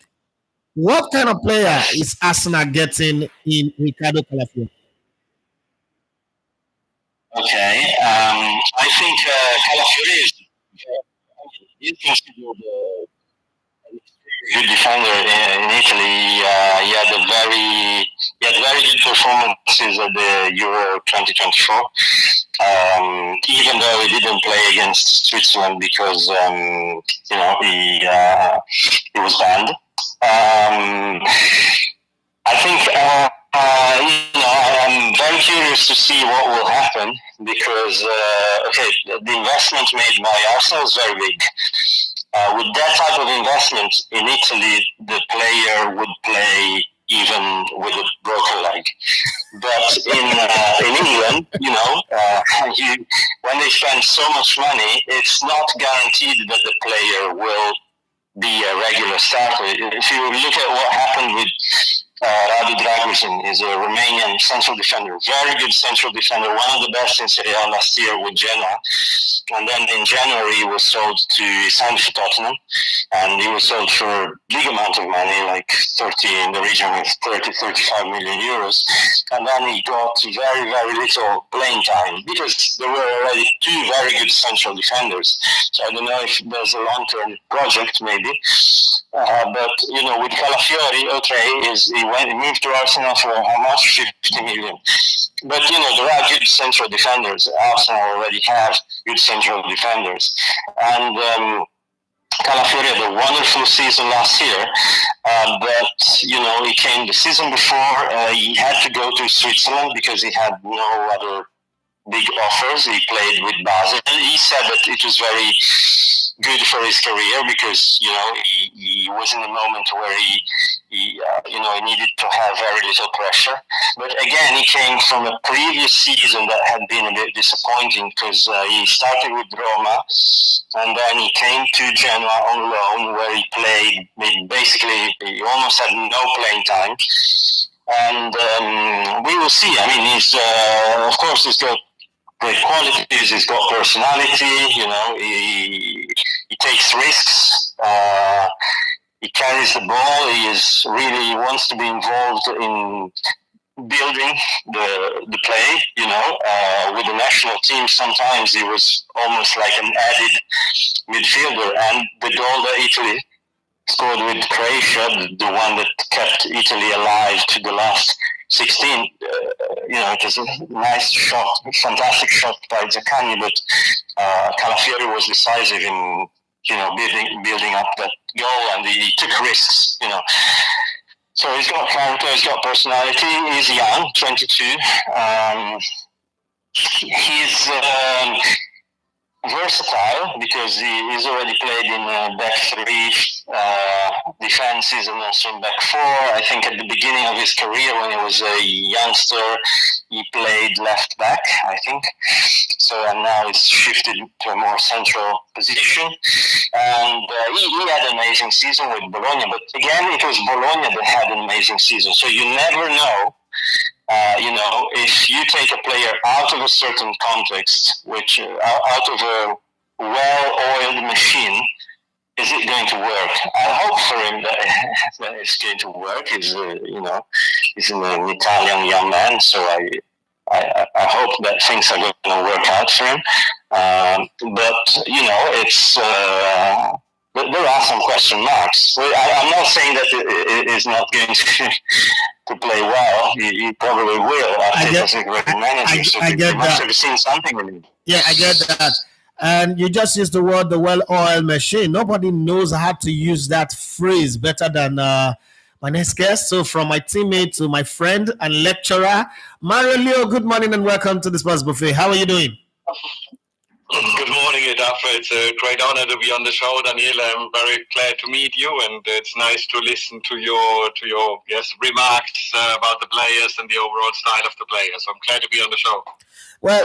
What kind of player is Arsenal getting in Riccardo Calafiori? Okay, I think Calafiori is considered a good defender in Italy. He had very good performances at the Euro 2024. Even though he didn't play against Switzerland because he was banned. I think I'm very curious to see what will happen because the investment made by Arsenal is very big. With that type of investment in Italy, the player would play even with a broken leg. But in England, when they spend so much money, it's not guaranteed that the player will be a regular starter. If you look at what happened with Radu Dragusin, is a Romanian central defender, very good central defender, one of the best in Serie A last year with Genoa. And then in January he was sold to Tottenham, and he was sold for a big amount of money, like 30 in the region of 35 million euros. And then he got very, very little playing time because there were already two very good central defenders. So I don't know if there's a long-term project, maybe. But with Calafiori, he moved to Arsenal for how much? 50 million. But there are good central defenders. Arsenal already have good central defenders, and Calafiori had a wonderful season last year. But he came the season before. He had to go to Switzerland because he had no other big offers. He played with Basel. He said that it was very good for his career because he was in a moment where he needed to have very little pressure. But again, he came from a previous season that had been a bit disappointing because he started with Roma and then he came to Genoa on loan where he played. Basically, he almost had no playing time. And we will see. I mean, he's got great qualities. He's got personality. He takes risks. He carries the ball. He wants to be involved in building the play. With the national team, sometimes he was almost like an added midfielder. And the goal that Italy scored with Croatia, the one that kept Italy alive to the last 16. It was a nice shot, fantastic shot by Zaccagni, but Calafiori was decisive in building up that goal, and he took risks. So he's got character, he's got personality. He's young, 22. He's versatile because he's already played in back three defenses and also in back four. I think at the beginning of his career, when he was a youngster, he played left back, I think. And now he's shifted to a more central position. And he had an amazing season with Bologna. But again, it was Bologna that had an amazing season. So you never know. If you take a player out of a certain context, which out of a well-oiled machine, is it going to work? I hope for him that it's going to work. He's an Italian young man, so I hope that things are going to work out for him. But there are some question marks. I'm not saying that it is not going to play well. He probably will. Arteta's a great manager, so you must have seen something in him. Yeah, I get that. And you just used the word the well-oiled machine. Nobody knows how to use that phrase better than my next guest. So from my teammate to my friend and lecturer, Mario Leo, good morning and welcome to the Sports Buffet. How are you doing? Good morning, Edafe. It's a great honor to be on the show, Daniela. I'm very glad to meet you, and it's nice to listen to your remarks about the players and the overall style of the players. So I'm glad to be on the show. Well,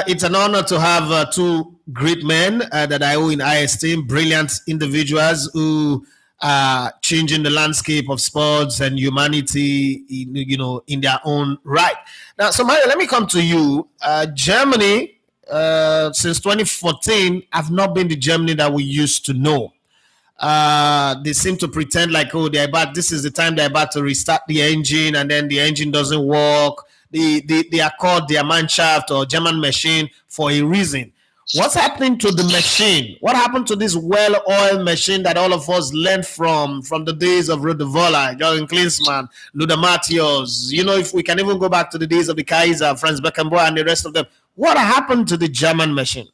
it's an honor to have two great men that I owe in high esteem, brilliant individuals who are changing the landscape of sports and humanity, in their own right. Now, so Mario, let me come to you. Germany, since 2014, have not been the Germany that we used to know. They seem to pretend like, this is the time they're about to restart the engine, and then the engine doesn't work. They are called their Mannschaft or German machine for a reason. What's happening to the machine? What happened to this well-oiled machine that all of us learned from the days of Rudi Völler, Jürgen Klinsmann, Lothar Matthäus? If we can even go back to the days of the Kaiser, Franz Beckenbauer, and the rest of them. What happened to the German machine?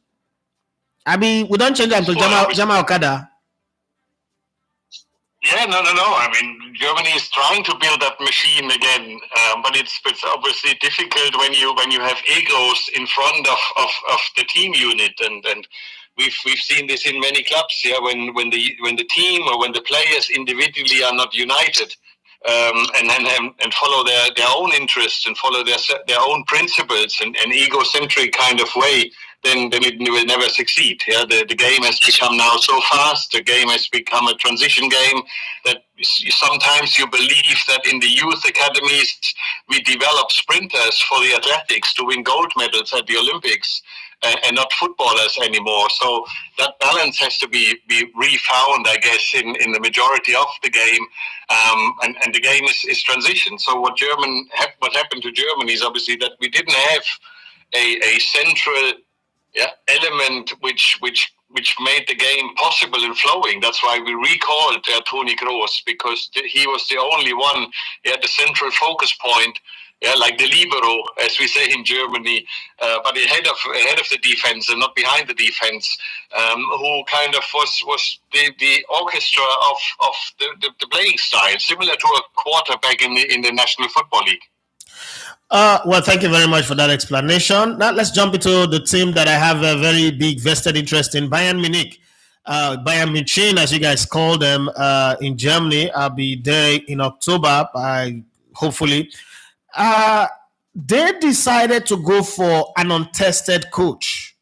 I mean, we don't change them to German Okada. Yeah, no. I mean, Germany is trying to build that machine again, but it's obviously difficult when you have egos in front of the team unit, and we've seen this in many clubs. Yeah, when the team or when the players individually are not united, and follow their own interests and follow their own principles and an egocentric kind of way, then it will never succeed. Yeah, the game has become now so fast. The game has become a transition game that sometimes you believe that in the youth academies we develop sprinters for the athletics to win gold medals at the Olympics, and not footballers anymore. So that balance has to be refound, I guess, in the majority of the game. And the game is transition. So what happened to Germany is obviously that we didn't have a central element which made the game possible and flowing. That's why we recalled Toni Kroos, because he was the only one, the central focus point, like the libero, as we say in Germany, but ahead of the defense and not behind the defense, who kind of was the orchestra of the playing style, similar to a quarterback in the National Football League. Well, thank you very much for that explanation. Now let's jump into the team that I have a very big vested interest in, Bayern Munich. Bayern Munich, as you guys call them in Germany. I'll be there in October, hopefully. They decided to go for an untested coach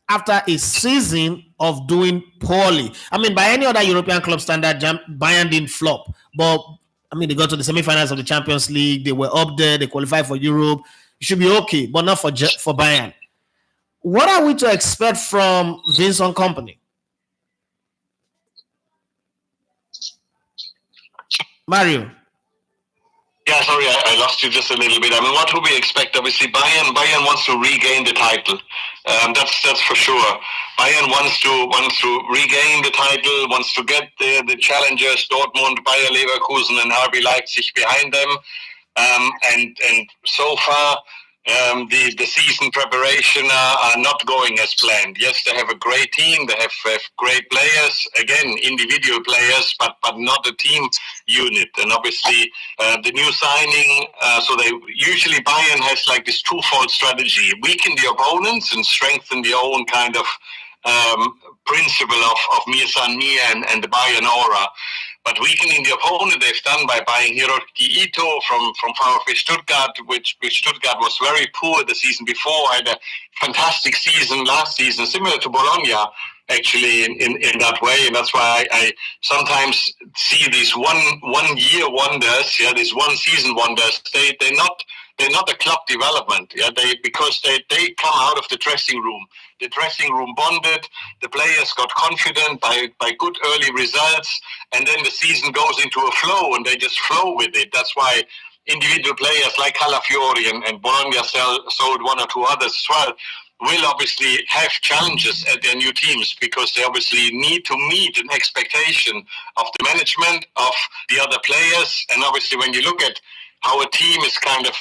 after a season of doing poorly. I mean, by any other European club standard, Bayern didn't flop. But, I mean, they got to the semifinals of the Champions League. They were up there. They qualified for Europe. should be okay, but not for Bayern. What are we to expect from Vincent Kompany? Mario. Yeah, sorry, I lost you just a little bit. I mean, what do we expect? Obviously, Bayern wants to regain the title. That's for sure. Bayern wants to regain the title, wants to get the challengers Dortmund, Bayer Leverkusen, and RB Leipzig behind them. And so far, the season preparation are not going as planned. Yes, they have a great team. They have great players. Again, individual players, but not a team unit. And obviously, the new signing. So they usually Bayern has like this twofold strategy: weaken the opponents and strengthen their own kind of principle of mir san mir and the Bayern aura. But weakening the opponent, they've done by buying Hiroki Ito from VfB Stuttgart, which Stuttgart was very poor the season before, had a fantastic season last season, similar to Bologna, actually, in that way. And that's why I sometimes see these one year wonders, these one season wonders. They're not a club development, because they come out of the dressing room. The dressing room bonded, the players got confident by good early results, and then the season goes into a flow, and they just flow with it. That's why individual players like Calafiori and Bologna sold one or two others as well, will obviously have challenges at their new teams, because they obviously need to meet an expectation of the management, of the other players. And obviously when you look at how a team is kind of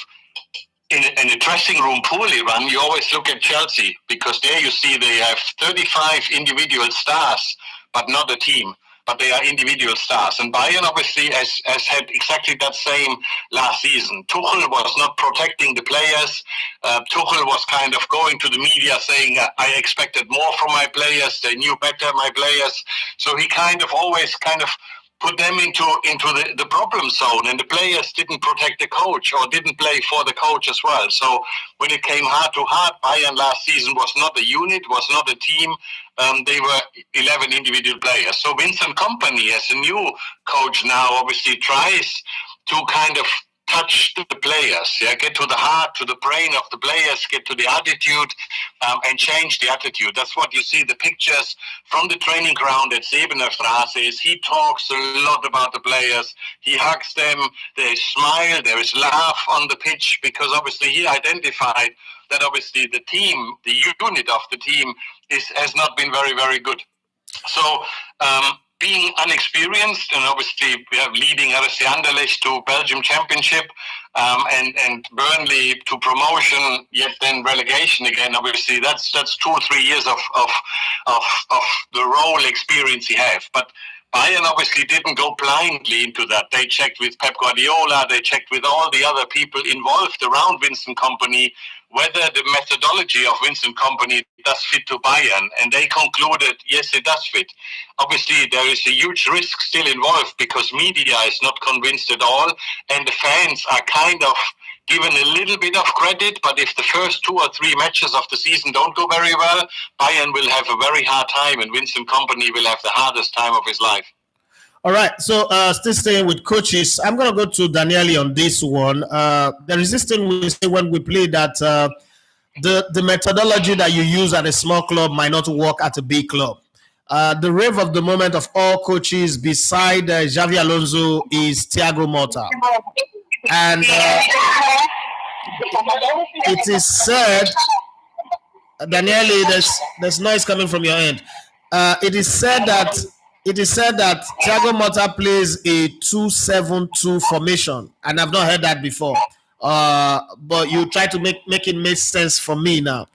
in a dressing room poorly run, you always look at Chelsea, because there you see they have 35 individual stars, but not a team. But they are individual stars. And Bayern obviously has had exactly that same last season. Tuchel was not protecting the players. Tuchel was kind of going to the media saying, I expected more from my players. They knew better, my players. So he always put them into the problem zone, and the players didn't protect the coach or didn't play for the coach as well. So when it came heart to heart, Bayern last season was not a unit, was not a team. They were 11 individual players. So Vincent Kompany, as a new coach now, obviously tries to kind of touch the players, get to the heart, to the brain of the players, get to the attitude, and change the attitude. That's what you see the pictures from the training ground at Sebener Straße is he talks a lot about the players. He hugs them. They smile. There is laugh on the pitch, because obviously he identified that obviously the team, the unit of the team has not been very, very good. So being unexperienced, and obviously we have leading RC Anderlecht to Belgium Championship, and Burnley to promotion, yet then relegation again. Obviously, that's 2 or 3 years of the role experience he have. But Bayern obviously didn't go blindly into that. They checked with Pep Guardiola. They checked with all the other people involved around Vincent Kompany whether the methodology of Vincent Kompany does fit to Bayern, and they concluded, yes, it does fit. Obviously, there is a huge risk still involved, because media is not convinced at all, and the fans are kind of given a little bit of credit, but if the first 2 or 3 matches of the season don't go very well, Bayern will have a very hard time, and Vincent Kompany will have the hardest time of his life. All right, so still staying with coaches, I'm going to go to Daniele on this one. There is this thing we say when we play that the methodology that you use at a small club might not work at a big club. The rave of the moment of all coaches beside Xavi Alonso is Thiago Motta. And it is said, Daniele, there's noise coming from your end. It is said that Thiago Motta plays a 2-7-2 formation, and I've not heard that before. But you try to make it make sense for me now.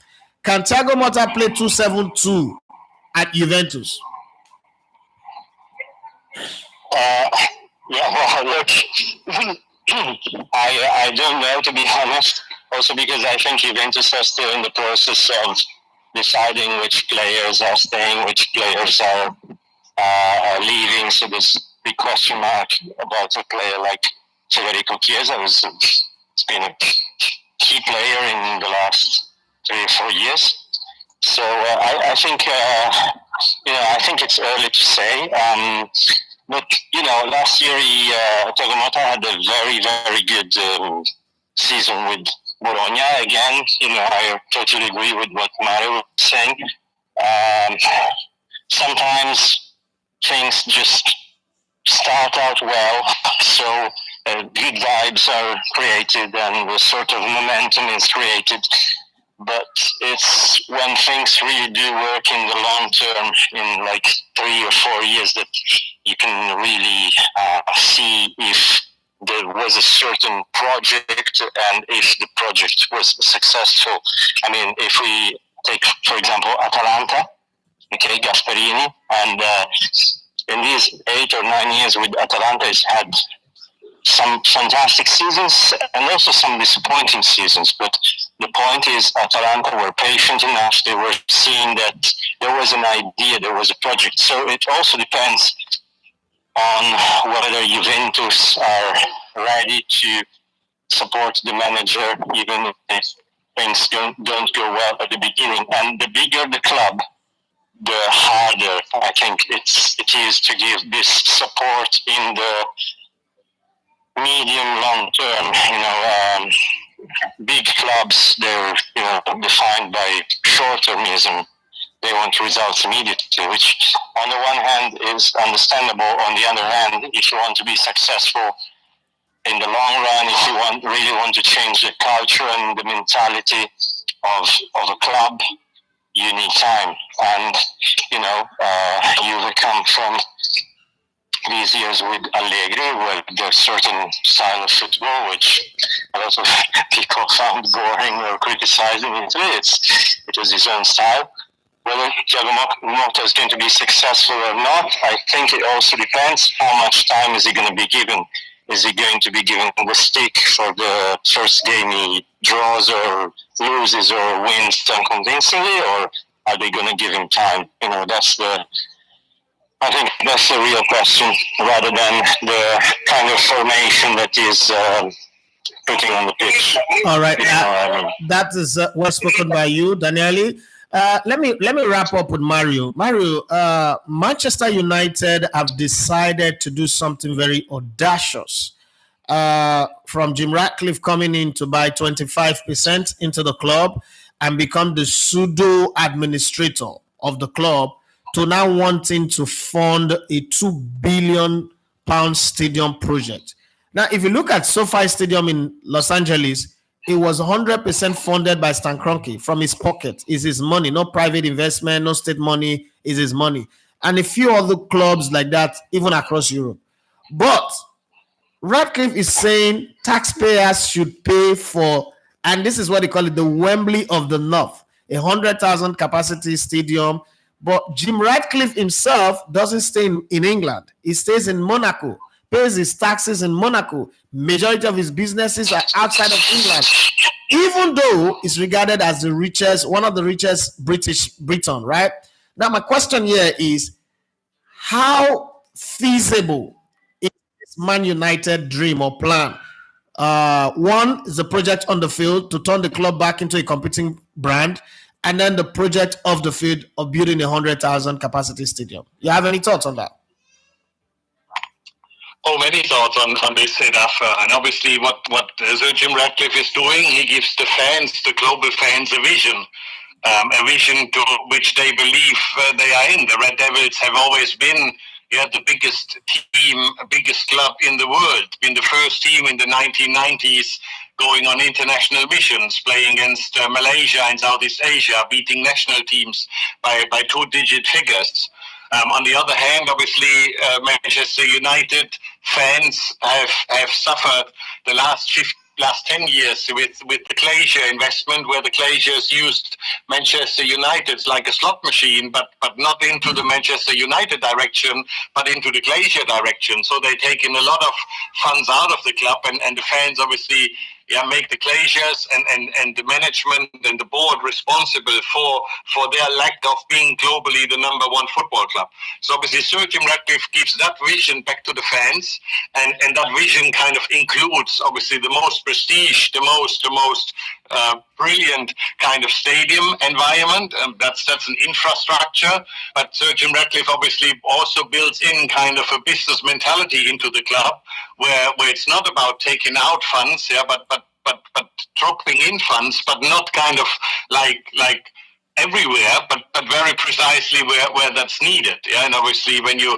Can Thiago Motta play 2-7-2 at Juventus? Look, I don't know, to be honest. Also because I think Juventus are still in the process of deciding which players are staying, which players are leaving. So there's big question mark about a player like Federico Chiesa. It's been a key player in the last 3 or 4 years. So I think I think it's early to say. But last year Thiago Motta had a very, very good season with Bologna, again, I totally agree with what Mario was saying. Sometimes things just start out well, so good vibes are created and a sort of momentum is created. But it's when things really do work in the long term, in like 3 or 4 years, that you can really see if there was a certain project and if the project was successful. I mean, if we take, for example, Atalanta, okay, Gasperini, and in these 8 or 9 years with Atalanta, it's had some fantastic seasons and also some disappointing seasons. But the point is, Atalanta were patient enough. They were seeing that there was an idea, there was a project. So it also depends on whether Juventus are ready to support the manager, even if things don't go well at the beginning. And the bigger the club, the harder I think it is to give this support in the medium long term. Big clubs, they're defined by short-termism. They want results immediately, which on the one hand is understandable. On the other hand, if you want to be successful in the long run, if you really want to change the culture and the mentality of a club, you need time. And you've come from these years with Allegri, where there's certain style of football which a lot of people found boring or criticizing in Italy. It was his own style. Whether Thiago Motta is going to be successful or not, I think it also depends how much time is he going to be given. Is he going to be given the stick for the first game he draws or loses or wins unconvincingly, or are they going to give him time? I think that's the real question, rather than the kind of formation that is putting on the pitch. All right, that is well spoken by you, Daniele. Let me wrap up with Mario. Mario, Manchester United have decided to do something very audacious. From Jim Ratcliffe coming in to buy 25% into the club and become the pseudo administrator of the club, to now wanting to fund a £2 billion stadium project. Now, if you look at SoFi Stadium in Los Angeles, it was 100% funded by Stan Kroenke from his pocket. It's his money, no private investment, no state money, is his money. And a few other clubs like that, even across Europe. But Ratcliffe is saying taxpayers should pay for, and this is what they call it, the Wembley of the North, 100,000 capacity stadium. But Jim Ratcliffe himself doesn't stay in England. He stays in Monaco, pays his taxes in Monaco. Majority of his businesses are outside of England, even though it's regarded as the richest, one of the richest Britain, right? Now, my question here is, how feasible is this Man United dream or plan? One is the project on the field to turn the club back into a competing brand, and then the project off the field of building 100,000 capacity stadium. You have any thoughts on that? Oh, many thoughts on this setup. And obviously what Sir Jim Ratcliffe is doing, he gives the fans, the global fans, a vision to which they believe they are in. The Red Devils have always been the biggest team, biggest club in the world, been the first team in the 1990s going on international missions, playing against Malaysia and Southeast Asia, beating national teams by 2-digit figures. On the other hand, obviously, Manchester United fans have suffered the last 10 years with the Glacier investment, where the Glaciers used Manchester United like a slot machine, but not into the Manchester United direction, but into the Glacier direction. So they've taken a lot of funds out of the club, and the fans obviously make the Glaciers and the management and the board responsible for their lack of being globally the number one football club. So obviously Sir Jim Ratcliffe gives that vision back to the fans, and that vision kind of includes obviously the most prestige, the most brilliant kind of stadium environment. That's an infrastructure, but Sir Jim Ratcliffe obviously also builds in kind of a business mentality into the club, where it's not about taking out funds, but but dropping in funds, but not kind of like everywhere, but very precisely where that's needed. Yeah, and obviously when you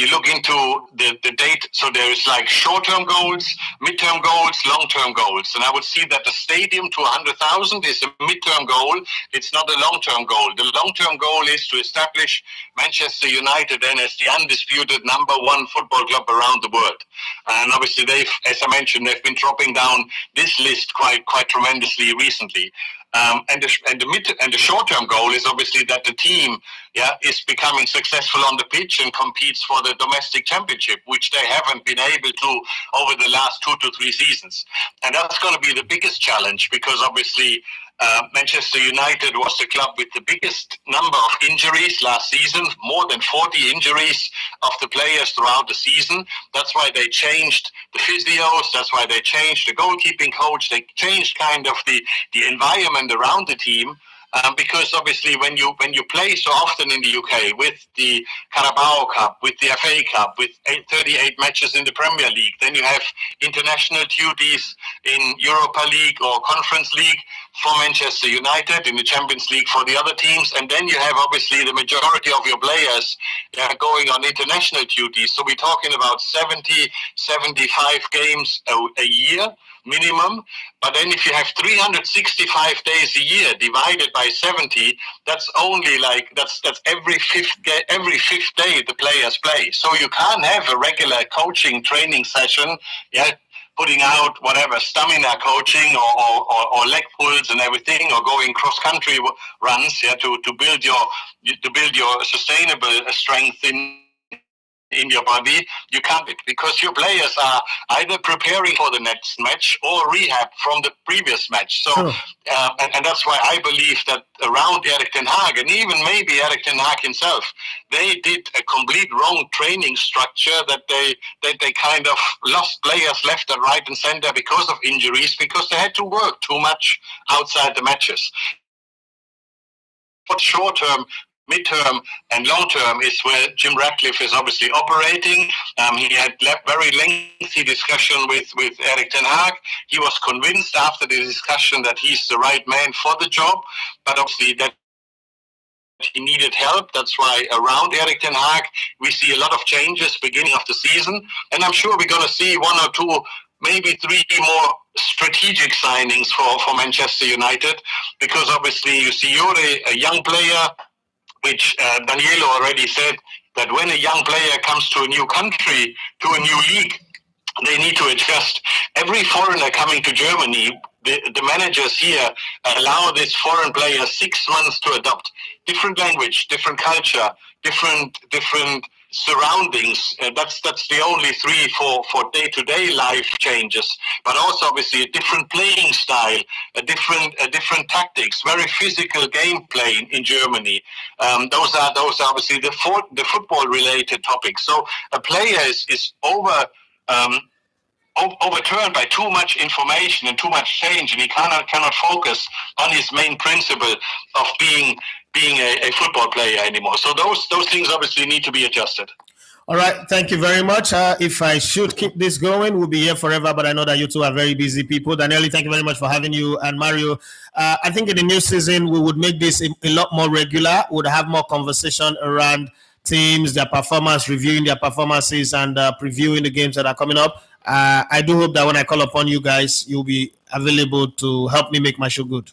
look into the date, so there is like short-term goals, mid-term goals, long-term goals, and I would see that the stadium to 100,000 is a mid-term goal. It's not a long-term goal. The long-term goal is to establish Manchester United then as the undisputed number one football club around the world. And obviously they've, as I mentioned, they've been dropping down this list quite tremendously recently. And the short-term goal is obviously that the team, is becoming successful on the pitch and competes for the domestic championship, which they haven't been able to over the last 2 to 3 seasons. And that's going to be the biggest challenge, because obviously Manchester United was the club with the biggest number of injuries last season, more than 40 injuries of the players throughout the season. That's why they changed the physios. That's why they changed the goalkeeping coach. They changed kind of the environment around the team. Because obviously when you play so often in the UK with the Carabao Cup, with the FA Cup, with 38 matches in the Premier League, then you have international duties in Europa League or Conference League for Manchester United, in the Champions League for the other teams, and then you have obviously the majority of your players going on international duties. So we're talking about 70, 75 games a year minimum. But then if you have 365 days a year divided by 70, that's only that's every fifth day the players play. So you can't have a regular coaching training session, putting out whatever stamina coaching or leg pulls and everything, or going cross country runs to build your sustainable strength in your body. You can't, because your players are either preparing for the next match or rehab from the previous match. So, and that's why I believe that around Erik ten Hag, and even maybe Erik ten Hag himself, they did a complete wrong training structure, that they kind of lost players left and right and center because of injuries, because they had to work too much outside the matches. But short-term, mid-term and long-term is where Jim Ratcliffe is obviously operating. He had very lengthy discussion with Erik ten Hag. He was convinced after the discussion that he's the right man for the job, but obviously that he needed help. That's why around Erik ten Hag we see a lot of changes beginning of the season, and I'm sure we're going to see 1 or 2, maybe 3 more strategic signings for Manchester United, because obviously you see Jure, a young player, which Danielo already said, that when a young player comes to a new country, to a new league, they need to adjust. Every foreigner coming to Germany, the managers here allow this foreign player 6 months to adopt different language, different culture, different surroundings. That's the only 3 for day-to-day life changes, but also obviously a different playing style, a different tactics, very physical gameplay in Germany. Those are obviously the football related topics. So a player is overturned by too much information and too much change, and he cannot focus on his main principle of being a football player anymore. So those things obviously need to be adjusted. All right, thank you very much. If I should keep this going, we'll be here forever, but I know that you two are very busy people. Daniele, thank you very much for having you. And Mario, I think in the new season, we would make this a lot more regular. We'd have more conversation around teams, their performance, reviewing their performances, and previewing the games that are coming up. I do hope that when I call upon you guys, you'll be available to help me make my show good.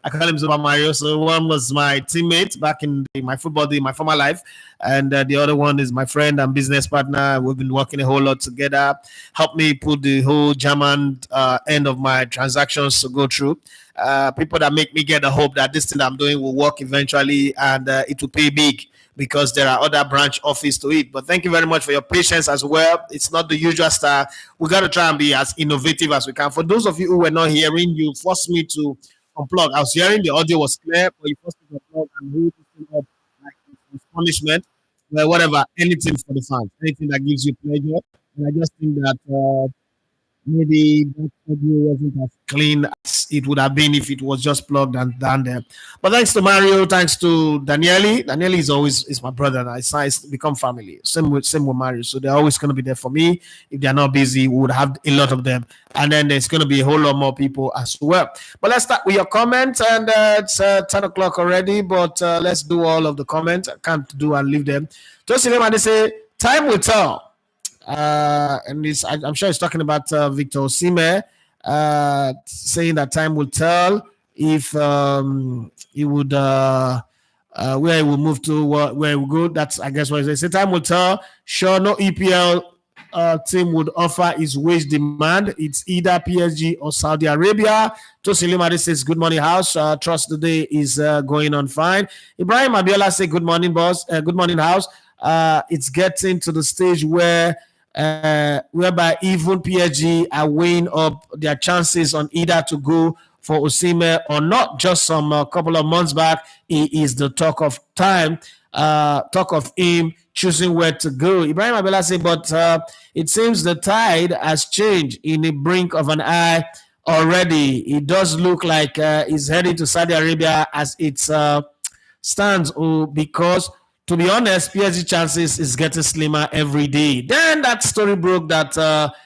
I call him Super Mario. So one was my teammate back in my football day, my former life. And the other one is my friend and business partner. We've been working a whole lot together. Helped me put the whole German end of my transactions to go through. People that make me get the hope that this thing I'm doing will work eventually, and it will pay big, because there are other branch office to it. But thank you very much for your patience as well. It's not the usual style. We got to try and be as innovative as we can. For those of you who were not hearing, you forced me to unplug. I was hearing the audio was clear, but you forced me to unplug and hold this thing up like punishment. Well, whatever, anything for the fans, anything that gives you pleasure. And I just think that maybe that audio wasn't as clean as it would have been if it was just plugged and down there. But thanks to Mario, thanks to Daniele. Daniele is my brother, and it's nice to become family. Same with Mario. So they're always going to be there for me. If they're not busy, we would have a lot of them. And then there's going to be a whole lot more people as well. But let's start with your comments. And it's 10 o'clock already, but let's do all of the comments. I can't do and leave them. Just remember, they say, time will tell. And I'm sure he's talking about Victor Osimhen, saying that time will tell if he would where he will move to, where he will go. That's, I guess, what they say. Time will tell. Sure, no EPL team would offer his wage demand. It's either PSG or Saudi Arabia. Tosin Limade says, good morning, house. Trust the day is going on fine. Ibrahim Abiola says, good morning, boss. Good morning, house. It's getting to the stage where whereby even PSG are weighing up their chances on either to go for Osimhen or not. Just some couple of months back, he is the talk of time, talk of him choosing where to go. Ibrahim Abela said, but it seems the tide has changed in the brink of an eye already. It does look like he's heading to Saudi Arabia as it stands, because to be honest, PSG chances is getting slimmer every day. Then that story broke that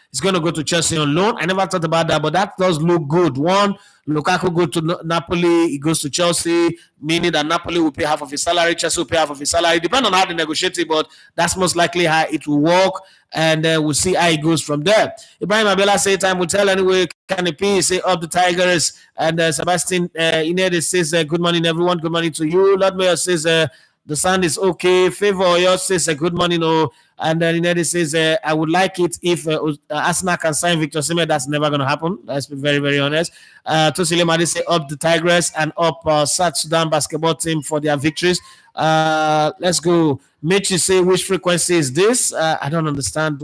he's going to go to Chelsea on loan. I never thought about that, but that does look good. One, Lukaku go to Napoli, he goes to Chelsea, meaning that Napoli will pay half of his salary, Chelsea will pay half of his salary. Depends on how they negotiate it, but that's most likely how it will work, and we'll see how it goes from there. Ibrahim Abela say time will tell anyway. Canepi say up the Tigers, and Sebastian Inede says good morning everyone, good morning to you. Lord Mayor says the sound is okay. Favor yours says good morning, and then Inedi says I would like it if Arsenal can sign Victor Osimhen. That's never going to happen. Let's be very, very honest. Tosile Madi say up the Tigers and up South Sudan basketball team for their victories. Let's go. Mitch, you say which frequency is this? I don't understand.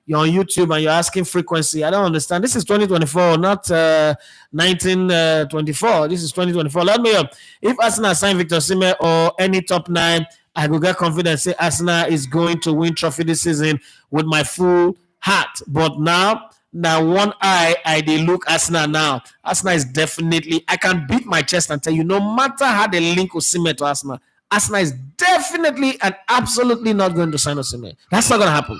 You're on YouTube and you're asking frequency. I don't understand. This is 2024, not 1924. This is 2024. Let me up. If Arsenal sign Victor Osimhen or any top 9, I will get confidence. Say Arsenal is going to win trophy this season with my full heart. But now one eye, I they look Arsenal now. Arsenal is definitely. I can beat my chest and tell you, no matter how they link Osimhen to Arsenal, Arsenal is definitely and absolutely not going to sign Osimhen. That's not going to happen.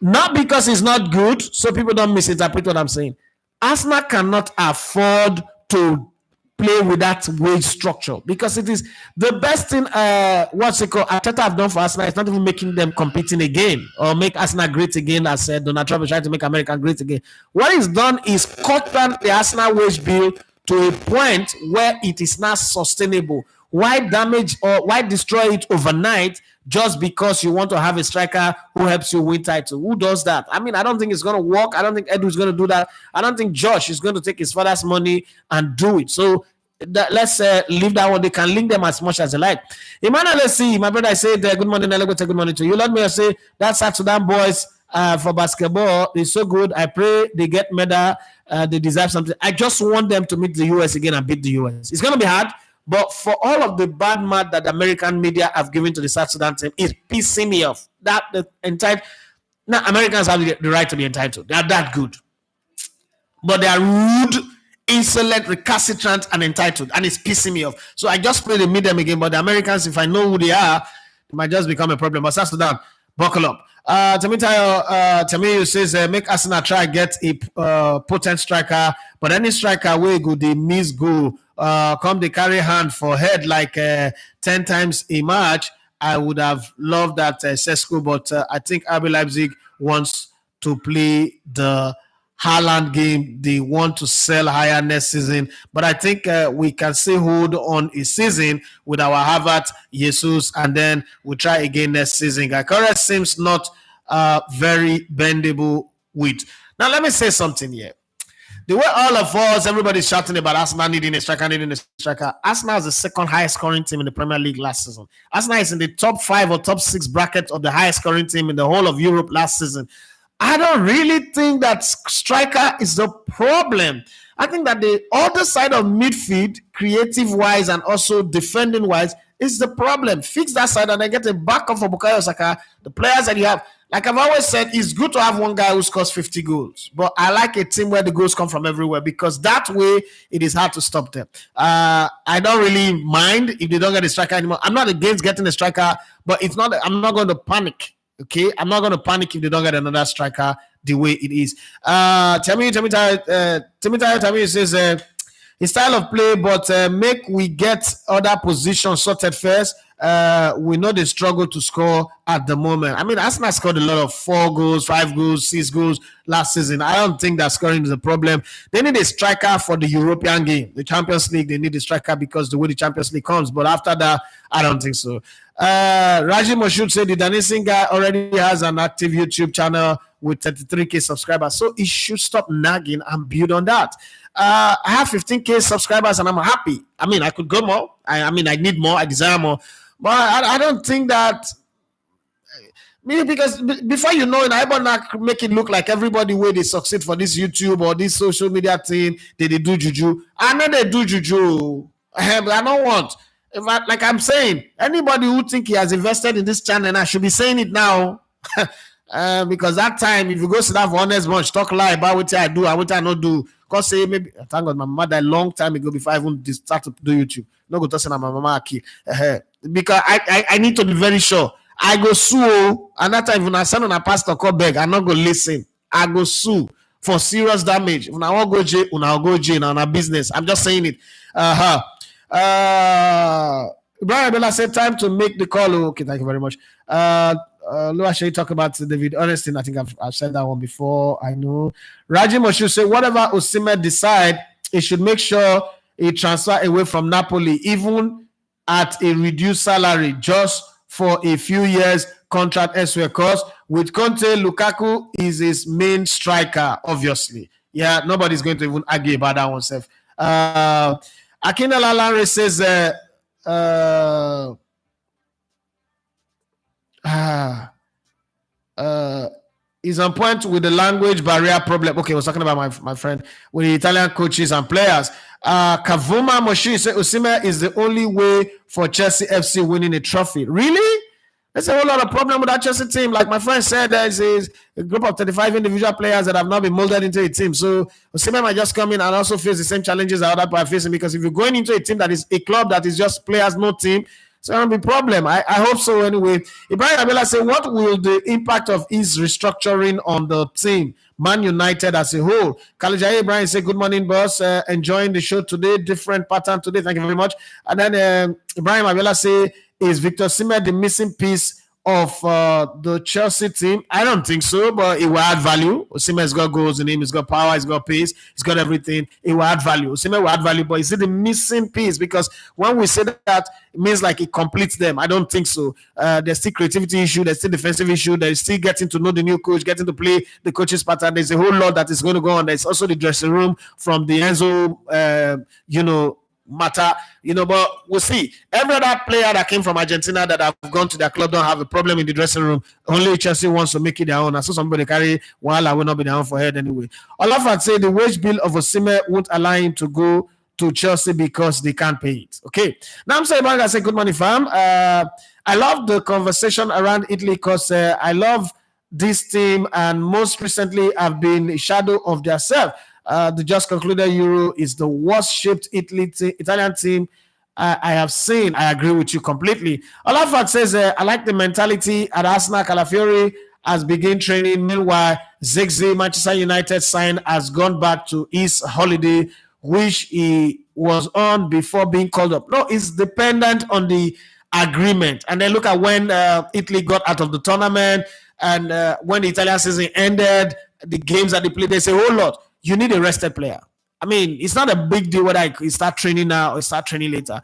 Not because it's not good, so people don't misinterpret what I'm saying. Arsenal cannot afford to play with that wage structure because it is the best thing. Arteta have done for Arsenal. It's not even making them competing again or make Arsenal great again, as Donald Trump is trying to make America great again. What he's done is cut down the Arsenal wage bill to a point where it is not sustainable. Why damage or why destroy it overnight just because you want to have a striker who helps you win title? Who does that? I mean, I don't think it's going to work. I don't think Edu is going to do that. I don't think Josh is going to take his father's money and do it. So let's leave that one. They can link them as much as they like. Emmanuel, let's see. My brother, I said, good morning, good morning to you. Let me say, that South Sudan boys for basketball is so good. I pray they get medal. They deserve something. I just want them to meet the US again and beat the US. It's going to be hard. But for all of the bad mad that the American media have given to the South Sudan team, it's pissing me off. That the entitled. Now, Americans have the right to be entitled. They are that good. But they are rude, insolent, recalcitrant, and entitled. And it's pissing me off. So I just pray they meet them again. But the Americans, if I know who they are, it might just become a problem. But South Sudan, buckle up. Tamiyu says, make Arsenal try get a potent striker. But any striker will go, they miss goal. Come they carry hand for head like 10 times a match. I would have loved that Sesko, but I think RB Leipzig wants to play the Haaland game. They want to sell higher next season, but I think we can still hold on a season with our Havertz, Jesus, and then we'll try again next season. Gakara seems not very bendable with. Now let me say something here. The way all of us, everybody's shouting about Arsenal needing a striker. Arsenal is the second highest scoring team in the Premier League last season. Arsenal is in the top 5 or top 6 bracket of the highest scoring team in the whole of Europe last season. I don't really think that striker is the problem. I think that the other side of midfield, creative-wise and also defending-wise, is the problem. Fix that side and then get a backup for Bukayo Saka. The players that you have, like I've always said, it's good to have one guy who scores 50 goals. But I like a team where the goals come from everywhere because that way it is hard to stop them. I don't really mind if they don't get a striker anymore. I'm not against getting a striker, but it's not. I'm not going to panic. Okay, I'm not going to panic if they don't get another striker the way it is. Tami says his style of play, but make we get other positions sorted first. We know they struggle to score at the moment. I mean, Arsenal scored a lot of 4 goals, 5 goals, 6 goals last season. I don't think that scoring is a problem. They need a striker for the European game. The Champions League, they need a striker because the way the Champions League comes. But after that, I don't think so. Raji Moshud said the Danisin guy already has an active YouTube channel with 33k subscribers. So he should stop nagging and build on that. I have 15k subscribers and I'm happy. I mean, I could go more. I mean, I need more. I desire more. But I don't think that maybe because before you know it, I want to make it look like everybody where they succeed for this YouTube or this social media thing, they do juju. I know they do juju. I don't want. Like I'm saying, anybody who think he has invested in this channel, and I should be saying it now. Because that time, if you go sit down for honest bunch, talk lie about what I do and what I not do. Because say maybe thank God my mother a long time ago before I even start to do YouTube. No go to say my mama kill. Because I need to be very sure. I go sue, and that time when I send on a pastor call beg, I'm not gonna listen. I go sue for serious damage. When I want go jail, when I go jail on a business. I'm just saying it. Brian Bella said time to make the call. Okay, thank you very much. Loa Shay talk about David Ernestine. I think I've said that one before. I know. Raji Moshu say whatever Osimhen decide, he should make sure he transfer away from Napoli, even at a reduced salary, just for a few years contract elsewhere. Because with Conte, Lukaku is his main striker, obviously. Yeah, nobody's going to even argue about that one, self. Akina Lalare says is on point with the language barrier problem. Okay, I was talking about my friend with the Italian coaches and players. Kavuma Moshi said Osimhen is the only way for Chelsea FC winning a trophy. Really? There's a whole lot of problem with that Chelsea team. Like my friend said, there's a group of 35 individual players that have not been molded into a team. So Osimhen might just come in and also face the same challenges that other people are facing, because if you're going into a team that is a club that is just players, no team, it's going to be a problem. I hope so anyway. Ibrahim Abela said, what will the impact of his restructuring on the team, Man United as a whole? Kalajai Ibrahim said, good morning, boss. Enjoying the show today. Different pattern today. Thank you very much. And then Ibrahim Abela said, is Victor Osimhen the missing piece of the Chelsea team? I don't think so, but it will add value. Osimhen's got goals in him, he's got power, he's got pace, he's got everything. It will add value. Osimhen will add value, but is it the missing piece? Because when we say that, it means like it completes them. I don't think so. There's still creativity issue, there's still defensive issue, there's still getting to know the new coach, getting to play the coach's pattern. There's a whole lot that is going to go on. There's also the dressing room from the Enzo, matter, but we'll see. Every other player that came from Argentina that have gone to their club don't have a problem in the dressing room. Only Chelsea wants to make it their own. I saw somebody carry while I will not be their own for head anyway. Olaf had said the wage bill of Osimhen won't allow him to go to Chelsea because they can't pay it. Okay. Now I'm saying, I say good morning, fam. I love the conversation around Italy because I love this team, and most recently I've been a shadow of their self. The just concluded Euro is the worst shaped Italian team I have seen. I agree with you completely. Olafat says, I like the mentality at Arsenal. Calafiori has begun training. Meanwhile, Ziggy, Manchester United sign, has gone back to his holiday, which he was on before being called up. No, it's dependent on the agreement. And then look at when Italy got out of the tournament, and when the Italian season ended, the games that they played, they say a whole lot. You need a rested player. I mean, it's not a big deal whether you start training now or start training later.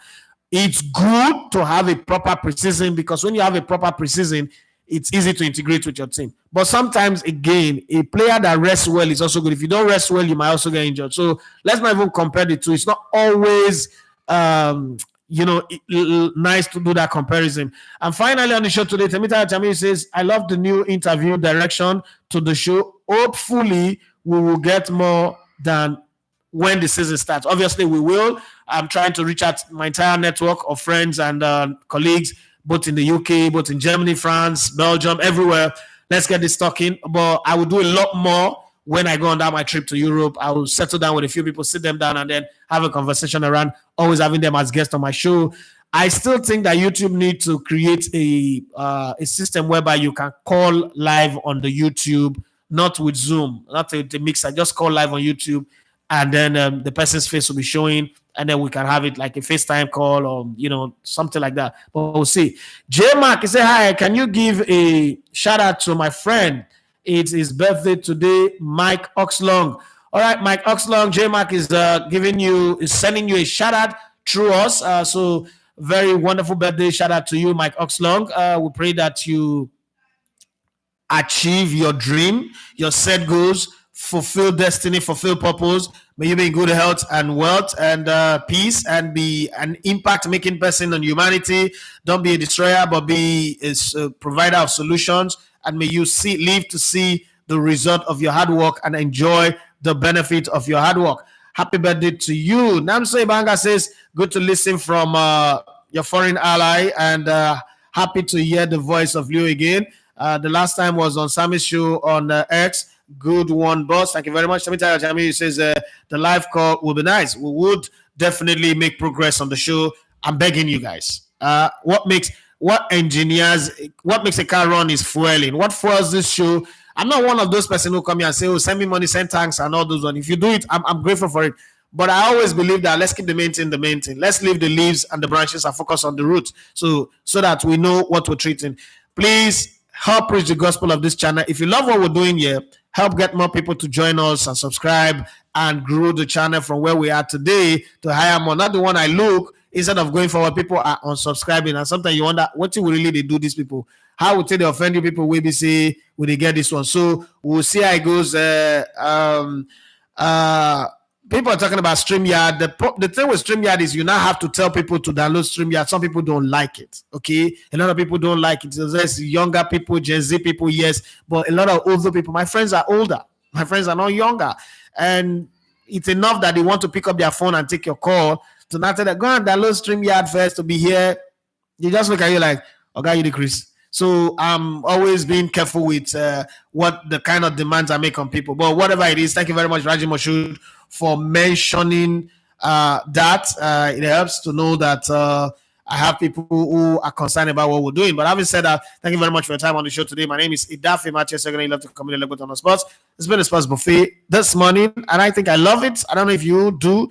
It's good to have a proper preseason, because when you have a proper preseason, it's easy to integrate with your team. But sometimes, again, a player that rests well is also good. If you don't rest well, you might also get injured. So let's not even compare the two. It's not always, nice to do that comparison. And finally on the show today, Temita Tami says, I love the new interview direction to the show. Hopefully, we will get more than when the season starts. Obviously, we will. I'm trying to reach out my entire network of friends and colleagues, both in the UK, both in Germany, France, Belgium, everywhere. Let's get this talking. But I will do a lot more when I go on my trip to Europe. I will settle down with a few people, sit them down, and then have a conversation around always having them as guests on my show. I still think that YouTube needs to create a system whereby you can call live on the YouTube, not with Zoom, not the mixer. Just call live on YouTube, and then the person's face will be showing, and then we can have it like a FaceTime call or something like that. But we'll see. J Mark, say hi. Can you give a shout out to my friend? It's his birthday today, Mike Oxlong. All right, Mike Oxlong. J Mark is sending you a shout out through us. So very wonderful birthday. Shout out to you, Mike Oxlong. We pray that you achieve your dream, your set goals, fulfill destiny, fulfill purpose. May you be in good health and wealth and peace, and be an impact-making person on humanity. Don't be a destroyer, but be a provider of solutions. And may you live to see the result of your hard work and enjoy the benefit of your hard work. Happy birthday to you. Namso Ibanga says, good to listen from your foreign ally, and happy to hear the voice of Leo again. The last time was on Sammy's show on X. Good one, boss. Thank you very much. Let me tell you, Jamie, he says the live call will be nice. We would definitely make progress on the show. I'm begging you guys. What makes a car run is fueling. What fuels this show? I'm not one of those person who come here and say, oh, send me money, send thanks, and all those ones. If you do it, I'm grateful for it. But I always believe that let's keep the main thing. Let's leave the leaves and the branches and focus on the roots so that we know what we're treating. Please help preach the gospel of this channel. If you love what we're doing here, help get more people to join us and subscribe and grow the channel from where we are today to higher more. Not the one I look. Instead of going forward, people are unsubscribing, and sometimes you wonder what will really they do these people. How would they offend you people? Will be say will they get this one? So we'll see how it goes. People are talking about StreamYard. The thing with StreamYard is you now have to tell people to download StreamYard. Some people don't like it. Okay, a lot of people don't like it. There's younger people, Gen Z people, yes, but a lot of older people. My friends are older. My friends are not younger, and it's enough that they want to pick up their phone and take your call. So now tell them, go and download StreamYard first to be here. You just look at you like, okay, you decrease. So I'm always being careful with what the kind of demands I make on people. But whatever it is, thank you very much, Raji Moshood, for mentioning that. It helps to know that I have people who are concerned about what we're doing. But having said that, thank you very much for your time on the show today. My name is Idafe Mathias. You're going to love to come in and look on the sports. It's been a sports buffet this morning, and I think I love it. I don't know if you do.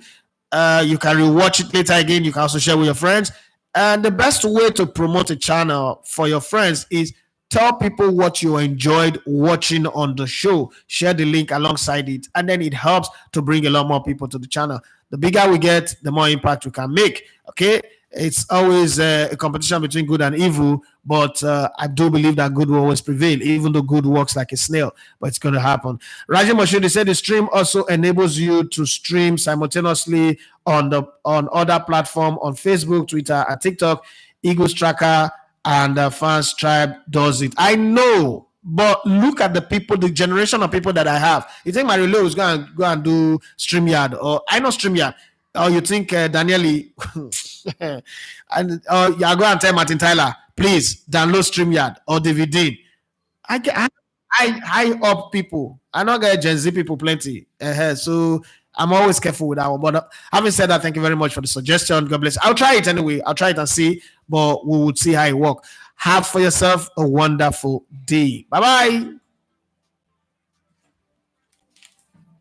You can rewatch it later again. You can also share with your friends. And the best way to promote a channel for your friends is tell people what you enjoyed watching on the show. Share the link alongside it, and then it helps to bring a lot more people to the channel. The bigger we get, the more impact we can make. Okay, it's always a competition between good and evil, but I do believe that good will always prevail, even though good works like a snail. But it's going to happen. Raji Mashudi said the stream also enables you to stream simultaneously on other platforms, on Facebook, Twitter, and TikTok. Eagles Tracker and Fans Tribe does it. I know, but look at the people, the generation of people that I have. You think Mario is going to go and do StreamYard? Or I know StreamYard. Or you think Daniele and I go and tell Martin Tyler, please download StreamYard or David Dean. I up people. I don't get Gen Z people plenty. So I'm always careful with that one. But having said that, thank you very much for the suggestion. God bless. I'll try it anyway. I'll try it and see, but we would see how it works. Have for yourself a wonderful day. Bye-bye.